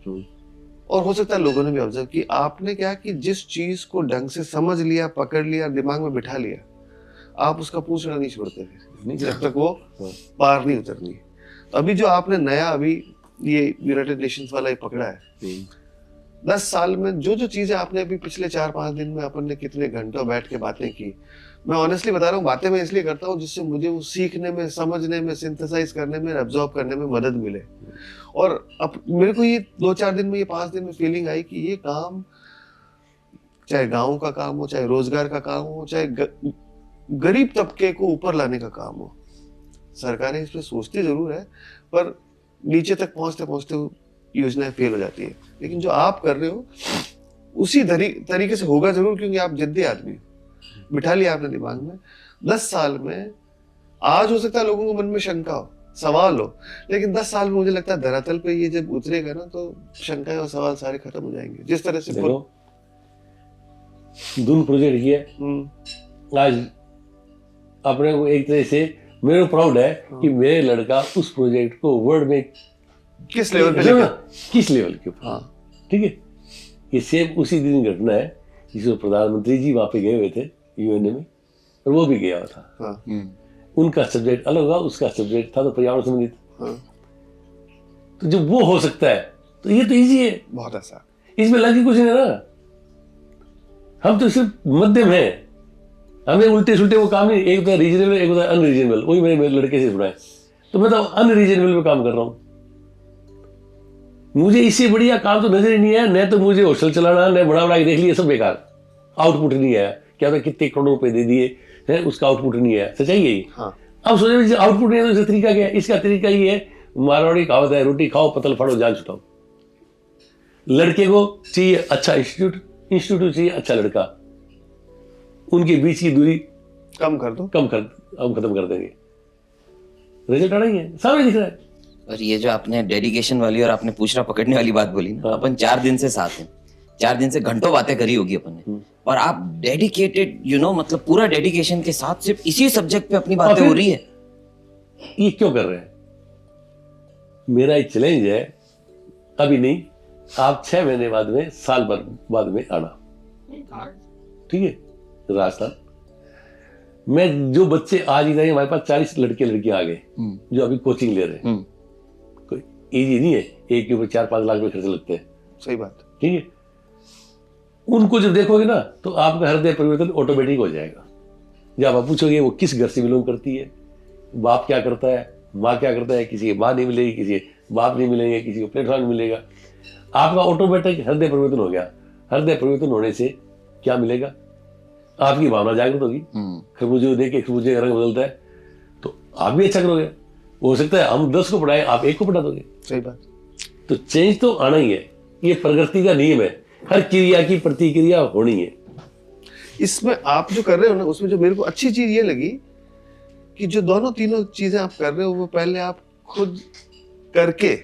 और हो सकता है लोगों ने भी ऑब्जर्व की, आपने क्या कि जिस चीज को ढंग से समझ लिया, पकड़ लिया, दिमाग में बिठा लिया, आप उसका पूछना नहीं छोड़ते थे जब तक वो पार नहीं उतरनी। तो अभी जो आपने नया अभी ये यूनाइटेड नेशंस वाला ही पकड़ा है, 10 साल में जो जो चीजें आपने अभी पिछले 4-5 दिन में अपन ने कितने घंटों बैठ के बातें की, मैं ऑनेस्टली बता रहा हूँ, बातें मैं इसलिए करता हूँ जिससे मुझे वो सीखने में, समझने में, सिंथेसाइज करने में, एब्जॉर्ब करने में मदद मिले। और अब मेरे को ये 2-4 दिन में, ये 5 दिन में फीलिंग आई कि ये काम चाहे गाँव का काम हो, चाहे रोजगार का काम हो, चाहे गरीब तबके को ऊपर लाने का काम हो, सरकारें इस पर सोचती जरूर है, पर नीचे तक पहुंचते पहुंचते योजनाएं फेल हो जाती है। लेकिन जो आप कर रहे हो उसी तरीके से होगा जरूर, क्योंकि आप जिद्दी आदमी हो, बिठा लिया आपने दिमाग में। 10 साल में आज हो सकता है लोगों के मन में शंका हो, सवाल हो, लेकिन 10 साल में मुझे लगता है धरातल पे ये जब उतरेगा ना, तो शंकाएं और सवाल सारे खत्म हो जाएंगे। जिस तरह से देखो दून प्रोजेक्ट किया, आज अपने को एक तरह से मेरे को प्राउड है कि मेरे लड़का उस प्रोजेक्ट को वर्ल्ड में किस लेवल पे लेके, किस लेवल के ऊपर, ठीक है। ये सेम उसी दिन घटना है जिसमें प्रधानमंत्री जी वहां पे गए हुए थे यूएनए में, और वो भी गया हुआ था। उनका सब्जेक्ट अलग होगा, उसका सब्जेक्ट था तो पर्यावरण संबंधित। तो जब वो हो सकता है तो ये तो इजी है, बहुत आसान, इसमें लगी कुछ नहीं ना। हम तो सिर्फ मध्यम है, हमें उल्टे सुलटे वो काम नहीं, एक होता है रीजनेबल, एक होता है अनरीजनेबल। वही मेरे लड़के से सुना है, तो मैं तो अनरीजनेबल पे काम कर रहा हूँ। मुझे इससे बढ़िया काम तो नजर ही नहीं आया। न तो मुझे हॉस्टल चलाना, न बड़ा बड़ा देख लिया, सब बेकार, आउटपुट नहीं आया। क्या था, कितने करोड़ रुपए दे दिए हैं, उसका आउटपुट नहीं आया। सच्चाई है ये। अब सोचे आउटपुट नहीं है तो इसका तरीका क्या है? इसका तरीका ये है, मारवाड़ी कहावत है, रोटी खाओ पतल फाड़ो जान छुटाओ। लड़के को चाहिए अच्छा इंस्टीट्यूट चाहिए अच्छा लड़का, उनके बीच की दूरी कम कर दो, हम खत्म कर देंगे, रिजल्ट आना ही है, सामने दिख रहा है। और ये जो आपने डेडिकेशन वाली और आपने पूछना पकड़ने वाली बात बोली ना, अपन 4 दिन से साथ हैं, 4 दिन से घंटों बातें करी होगी अपन ने, और आप डेडिकेटेड मतलब पूरा डेडिकेशन के साथ सिर्फ इसी सब्जेक्ट पे अपनी बातें हो रही है। ये क्यों कर रहे हैं? मेरा एक चैलेंज है, अभी नहीं, आप 6 महीने बाद में, साल भर बाद में आना, ठीक है, राजस्थान में। जो बच्चे आज ही नहीं, हमारे पास 40 लड़के लड़कियां आ गए जो अभी कोचिंग ले रहे हैं। कोई इजी नहीं है, एक के ऊपर 4-5 लाख रुपए खर्च लगते हैं। सही बात, ठीक है। उनको जब देखोगे ना तो आपका हृदय परिवर्तन ऑटोमेटिक हो जाएगा। जब आप पूछोगे वो किस घर से बिलोंग करती है, बाप क्या करता है, माँ क्या करता है, किसी की माँ नहीं मिलेगी, किसी के बाप नहीं मिलेंगे, किसी को प्लेटफॉर्म नहीं मिलेगा, आपका ऑटोमेटिक हृदय परिवर्तन हो गया। हृदय परिवर्तन होने से क्या मिलेगा? आपकी भावना जागृत होगी। खरबूजे देख के खरबूजे का रंग बदलता है तो आप भी अच्छा करोगे। हो सकता है हम 10 को पढ़ाए, आप 1 को पढ़ा दोगे। सही बात। तो चेंज तो आना ही है, ये प्रकृति का नियम है, हर क्रिया की प्रतिक्रिया होनी है। इसमें आप जो कर रहे हो ना, उसमें जो मेरे को अच्छी चीज ये लगी कि जो दोनों तीनों चीजें आप कर रहे हो, वो पहले आप खुद करके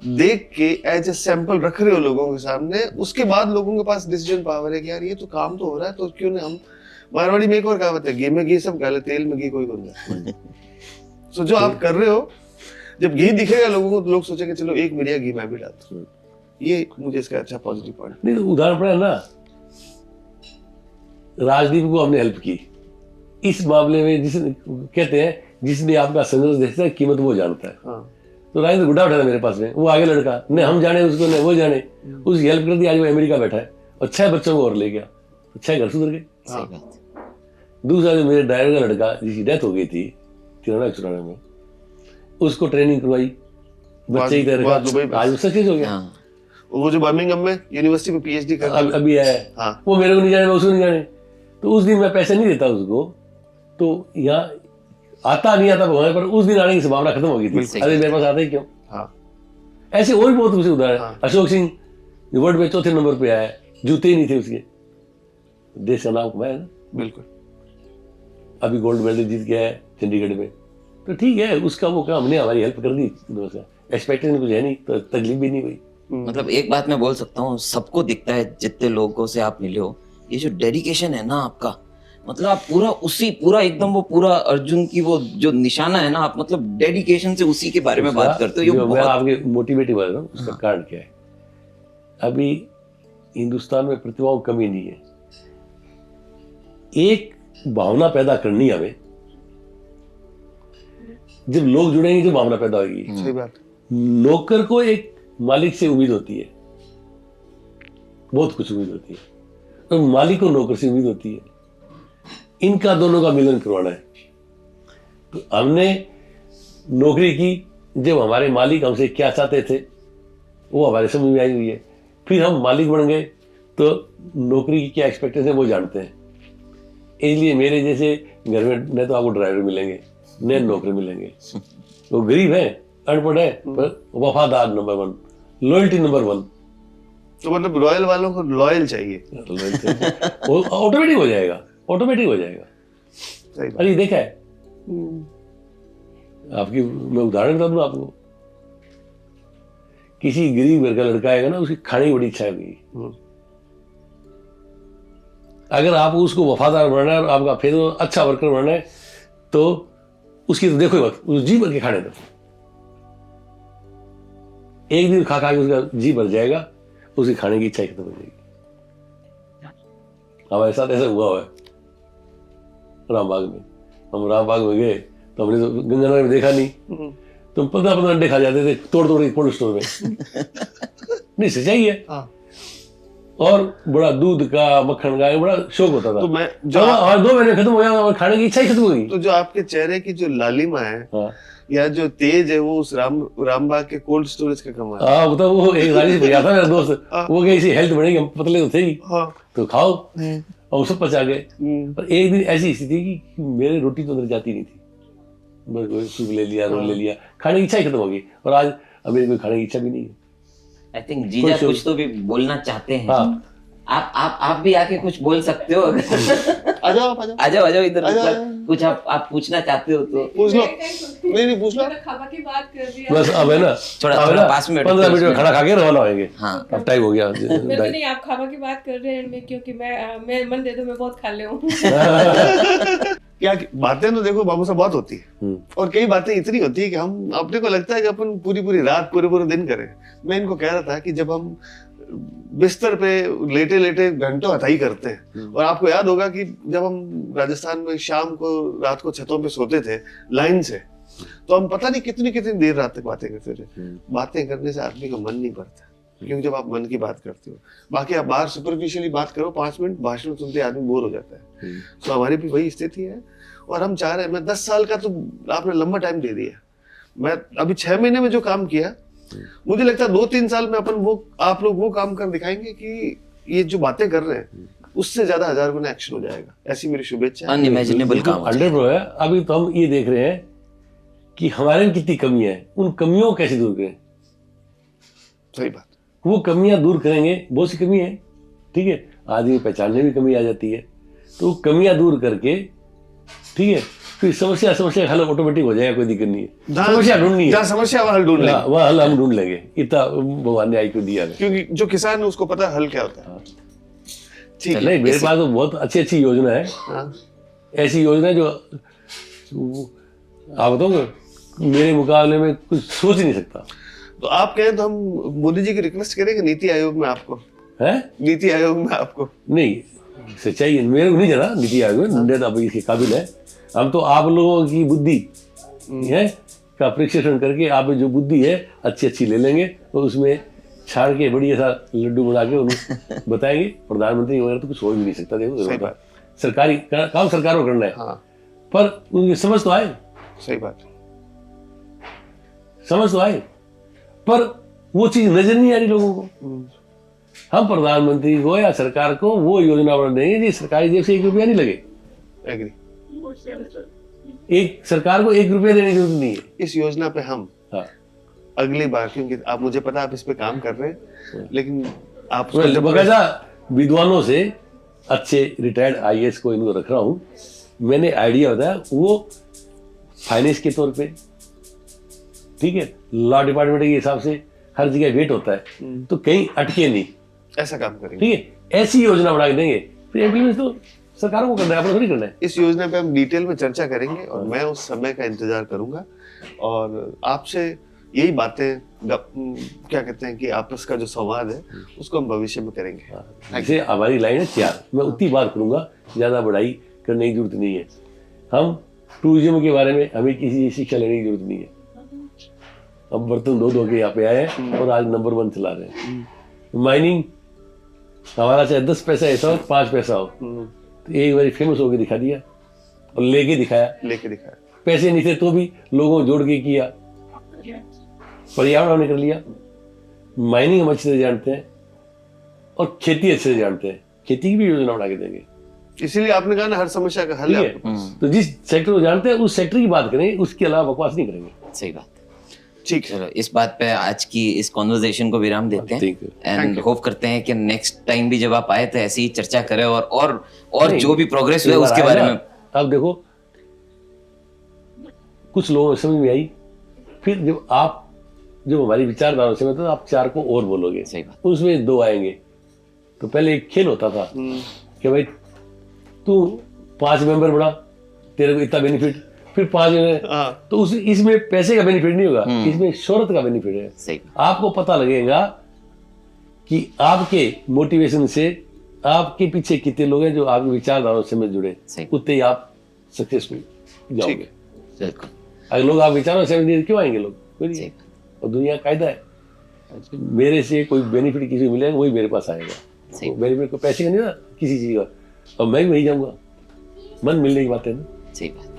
देख के एज ए सैंपल रख रहे हो लोगों के सामने, उसके बाद लोगों के पास डिसीजन पावर है कि यार ये तो काम तो हो रहा है, तो क्यों नहीं हम। मारवाड़ी में एक और कहावत है, घी में घी सब गाले, तेल में घी कोई गुंजा। सो जो आप कर रहे हो, जब घी दिखेगा लोगों को तो लोग सोचेंगे चलो एक मिरिया घी मैं भी डालता हूँ। ये मुझे इसका अच्छा पॉजिटिव पॉइंट। नहीं तो उदाहरण पड़ा ना, राजदीप को हमने हेल्प की इस मामले में, जिसने कहते हैं जिसने आपका संघर्ष देखता है कीमत वो जानता है। तो राजेंद्र गुड्डा उठा था मेरे पास में, वो आगे लड़का, न हम जाने उसको न वो जाने, उसकी हेल्प कर दी, आज वो अमेरिका बैठा है और 6 बच्चों को और ले गया, तो 6 घर सुधर गए। सही बात है। दूसरा जो मेरे ड्राइवर का लड़का जिसकी डेथ हो गई थी 93 में, उसको ट्रेनिंग करवाई, बच्चे की तरह का, आज वो सक्सेस हो गया। हाँ, वो जो बर्मिंघम में यूनिवर्सिटी में पीएचडी कर रहा है अभी है, हाँ। वो मेरे को नहीं जाने, मैं उसको नहीं जाने। तो उस दिन मैं पैसे नहीं देता उसको, तो यहाँ आता नहीं आता भगवान, पर उस दिन आने की संभावना खत्म हो गई थी। अरे मेरे पास आता ही क्यों। हाँ। ऐसे और भी बहुत उसे उदाहरण। हाँ। अशोक सिंह वर्ल्ड में 4थे नंबर पे आया, जूते ही नहीं थे उसके, देश का नाम कमाया ना। बिल्कुल। अभी गोल्ड मेडल जीत गया है चंडीगढ़ में, तो ठीक है, उसका वो काम, हमने हमारी हेल्प कर दी, एक्सपेक्टेशन कुछ है नहीं, तो तकलीफ भी नहीं हुई। मतलब एक बात मैं बोल सकता हूँ, सबको दिखता है जितने लोगों से आप मिले हो, ये जो डेडिकेशन है ना आपका, मतलब आप पूरा एकदम वो पूरा अर्जुन की वो जो निशाना है ना, आप मतलब डेडिकेशन से उसी के बारे में बात करते हो। ये मैं बहुत आपके मोटिवेटिव बता रहा हूँ, उसका कारण क्या है। अभी हिंदुस्तान में प्रतिभाओं की कमी नहीं है, एक भावना पैदा करनी है हमें, जब लोग जुड़ेंगे जो भावना पैदा होगी। सही बात। नौकर को एक मालिक से उम्मीद होती है, बहुत कुछ उम्मीद होती है, और मालिक को नौकर से उम्मीद होती है। इनका दोनों का मिलन करवाना है। तो हमने नौकरी की, जब हमारे मालिक हमसे क्या चाहते थे वो हमारे समझ में आई हुई है, फिर हम मालिक बन गए तो नौकरी की क्या एक्सपेक्टेशन है वो जानते हैं। इसलिए मेरे जैसे घर में न तो आपको ड्राइवर मिलेंगे न नौकर मिलेंगे, वो गरीब है, अनपढ़ है, पर वफादार नंबर 1, लॉयल्टी नंबर 1। तो मतलब रॉयल वालों को लॉयल चाहिए। वो ऑटोमेटिक हो जाएगा, ऑटोमेटिक हो जाएगा। सही बात। अरे देखा है आपकी, मैं उदाहरण बता दूं आपको, किसी गरीब घर का लड़का आएगा ना, उसकी खाने की बड़ी इच्छा होगी। अगर आप उसको वफादार बनना है और आपका फिर अच्छा वर्कर बनना है, तो उसकी तो देखो वक्त उस जी भर के खाने दो। एक दिन खा के उसका जी भर जाएगा, उसकी खाने की इच्छा ही खत्म हो जाएगी। हमारे साथ ऐसा हुआ है रामबाग में। हम रामबाग में गए तो हमने तो गंगानगर में देखा नहीं, तो 15 अंडे खा जाते थे तोड़ के कोल्ड स्टोर में। नहीं, सच्चाई है। हाँ। और बड़ा दूध का, मक्खन का बड़ा शौक होता था। तो मैं जो 2 महीने खत्म हो गया और खाने की इच्छा ही खत्म हो गई। तो जो आपके चेहरे की जो लालिमा है, हाँ, या जो तेज है, वो उस रामबाग के कोल्ड स्टोरेज का कमाल है। हाँ, मतलब वो एक राजेश भैया था मेरा दोस्त, वो कहीं से हेल्थ बढ़ेगी, हम पतले तो थे ही, हाँ। तो खाओ, और सब पचा गए। पर एक दिन ऐसी स्थिति कि मेरे रोटी तो अंदर जाती नहीं थी, बस कोई सूप ले लिया, रोल ले लिया, खाने की इच्छा ही खत्म हो गई। और आज अब मेरी कोई खाने की इच्छा भी नहीं है। आई थिंक जीजा कुछ तो भी बोलना चाहते हैं। हाँ। आप भी आके कुछ बोल सकते हो। आ जाओ आ जाओ इधर, आ जाओ। कुछ आप पूछना चाहते हो तो पूछ लो। नहीं पूछ लो। खावा की बात कर दिया। बस अब है ना, थोड़ा पास में 15 मिनट में खाना खा के रवाना होंगे। हाँ। अब टाइम हो गया। मैं तो नहीं, आप खावा की बात कर रहे हैं मैं, क्योंकि मैं मन दे दो, मैं बहुत खा ले हूँ। क्या बातें तो देखो बाबू साहब बहुत होती है, और कई बातें इतनी होती है कि हम अपने को लगता है कि अपन पूरी रात पूरे दिन करें। मैं इनको कह रहा था कि जब हम बिस्तर पे लेटे लेटे घंटों हथाई करते हैं, और आपको याद होगा कि जब हम राजस्थान में शाम को रात को छतों पे सोते थे लाइन से, तो हम पता नहीं कितनी देर रात तक बातें करते थे। बातें करने से आदमी का मन नहीं भरता, क्योंकि जब आप मन की बात करते हो, बाकी आप बाहर सुपरफिशियली बात करो, 5 मिनट भाषण सुनते आदमी बोर हो जाता है। तो हमारी भी वही स्थिति है, और हम चाह रहे हैं, मैं 10 साल का तो आपने लंबा टाइम दे दिया, मैं अभी 6 महीने में जो काम किया, मुझे लगता है 2-3 साल में अपन वो आप लोग वो काम कर दिखाएंगे कि ये जो बातें कर रहे हैं उससे ज्यादा 1000 गुना एक्शन हो जाएगा। ऐसी मेरी शुभेच्छा। अनइमेजिनेबल काम हो जाएगा। 100% है। अभी तो हम ये देख रहे हैं कि हमारे में कितनी कमी है, उन कमियों को कैसे दूर करें। सही बात। वो कमियां दूर करेंगे, बहुत सी कमी है, ठीक है, आदमी पहचानने में कमी आ जाती है, तो वो कमियां दूर करके, ठीक है, फिर समस्या का हल ऑटोमेटिक हो जाएगा, कोई दिक्कत नहीं है। समस्या ढूंढनी है, जहाँ समस्या वहाँ हल ढूंढ लेंगे। वहाँ हल हम ढूंढ लेंगे, इतना भगवान ने IQ दिया है। क्योंकि जो किसान है उसको पता है हल क्या होता है। ठीक है। नहीं, मेरे पास तो बहुत अच्छी योजना है। हाँ। ऐसी योजना जो आप बताओगे मेरे मुकाबले में कुछ सोच नहीं सकता। तो आप कहें तो हम मोदी जी की रिक्वेस्ट करेंगे नीति आयोग में आपको, है नीति आयोग में आपको। नहीं, सच्चाई मेरे को नहीं जाना नीति आयोग में, तो अब इसके काबिल है। हम तो आप लोगों की बुद्धि है का परीक्षण करके आप में जो बुद्धि है अच्छी अच्छी ले लेंगे और उसमें छाड़ के बढ़िया सा लड्डू बना के उन्हें बताएंगे। प्रधानमंत्री वगैरह तो कुछ हो भी नहीं सकता। देखो सही बात। सरकारी काम सरकार को करना है, हाँ पर उनकी समझ तो आए, सही बात। समझ तो आए, पर वो चीज नजर नहीं आ रही लोगों को। हम प्रधानमंत्री को या सरकार को वो योजना बना देंगे जी सरकारी जेब से 1 रुपया नहीं लगे। एग्री। एक सरकार को 1 रुपया देने की जरूरत नहीं है। इस योजना पे हम हाँ, अगली बार, क्योंकि आप मुझे पता है आप इस पे काम कर रहे हैं, लेकिन आप बकायदा विद्वानों से अच्छे रिटायर्ड IAS को इनको रख रहा हूँ। मैंने आइडिया बताया, वो फाइनेंस के तौर पे, ठीक है, लॉ डिपार्टमेंट के हिसाब से हर जगह वेट होता है, तो कहीं अटके नहीं, ऐसा काम करेंगे। ठीक है, ऐसी योजना बना के देंगे। फिर इम्प्लीमेंट तो सरकारों को करना है, अपना थोड़ी करना है। इस योजना पे हम डिटेल में चर्चा करेंगे और मैं उस समय का इंतजार करूंगा और आपसे यही बातें क्या कहते हैं कि आपस का जो संवाद है उसको हम भविष्य में करेंगे। जैसे हमारी लाइन है 4, मैं उतनी बात करूंगा, ज्यादा बढ़ाई करने की जरूरत नहीं है। हम टूरिज्म के बारे में हमें किसी शिक्षा लेने की जरूरत नहीं है। हम बर्तन धो धो के यहाँ पे आए हैं और आज नंबर 1 चला रहे हैं। माइनिंग हमारा चाहे 10 पैसा ऐसा हो 5 पैसा हो, तो एक बार फेमस होके दिखा दिया और लेके दिखाया। पैसे नहीं थे तो भी लोगों को जोड़ के किया, पर्यावरण हमने कर लिया। माइनिंग हम अच्छे से जानते हैं और खेती अच्छे से जानते हैं, खेती की भी योजना बना के देंगे। इसीलिए आपने कहा ना हर समस्या का हल ठीक है। है, तो जिस सेक्टर को जानते हैं उस सेक्टर की बात करेंगे, उसके अलावा बकवास नहीं करेंगे। सही बात। ठीक है, चलो इस बात पे आज की इस कॉन्वर्सेशन को विराम देते हैं ठीक है। एंड होप करते हैं कि नेक्स्ट टाइम भी जब आप आए तो ऐसी ही चर्चा करें और नहीं, जो भी प्रोग्रेस हुआ एक बार उसके आया बारे ना, में। अब देखो कुछ लोगों को समझ में आई, फिर जब हमारी विचारधारा से मतलब आप 4 को और बोलोगे, सही बात। उसमें 2 आएंगे। तो पहले एक खेल होता था कि भाई तू 5 मेंबर बढ़ा, तेरे को इतना बेनिफिट, फिर 5 हाँ। तो इसमें पैसे का बेनिफिट नहीं होगा, इसमें शोहरत का बेनिफिट है। सही बात। आपको पता लगेगा कि आपके मोटिवेशन से आपके पीछे कितने लोग हैं जो आपकी विचारधारा से में जुड़े, सही। उतने ही आप सक्सेसफुल जाओगे। ठीक बिल्कुल अगर लोग आप विचारों से में क्यों आएंगे लोग? कोई नहीं। सही। और दुनिया का कायदा है, मेरे से कोई बेनिफिट किसी को मिलेगा वही मेरे पास आएगा। सही। तो बेनिफिट को पैसे का नहीं ना, किसी चीज का, और मैं भी वही जाऊंगा। मन मिलने की बात है ना। सही बात।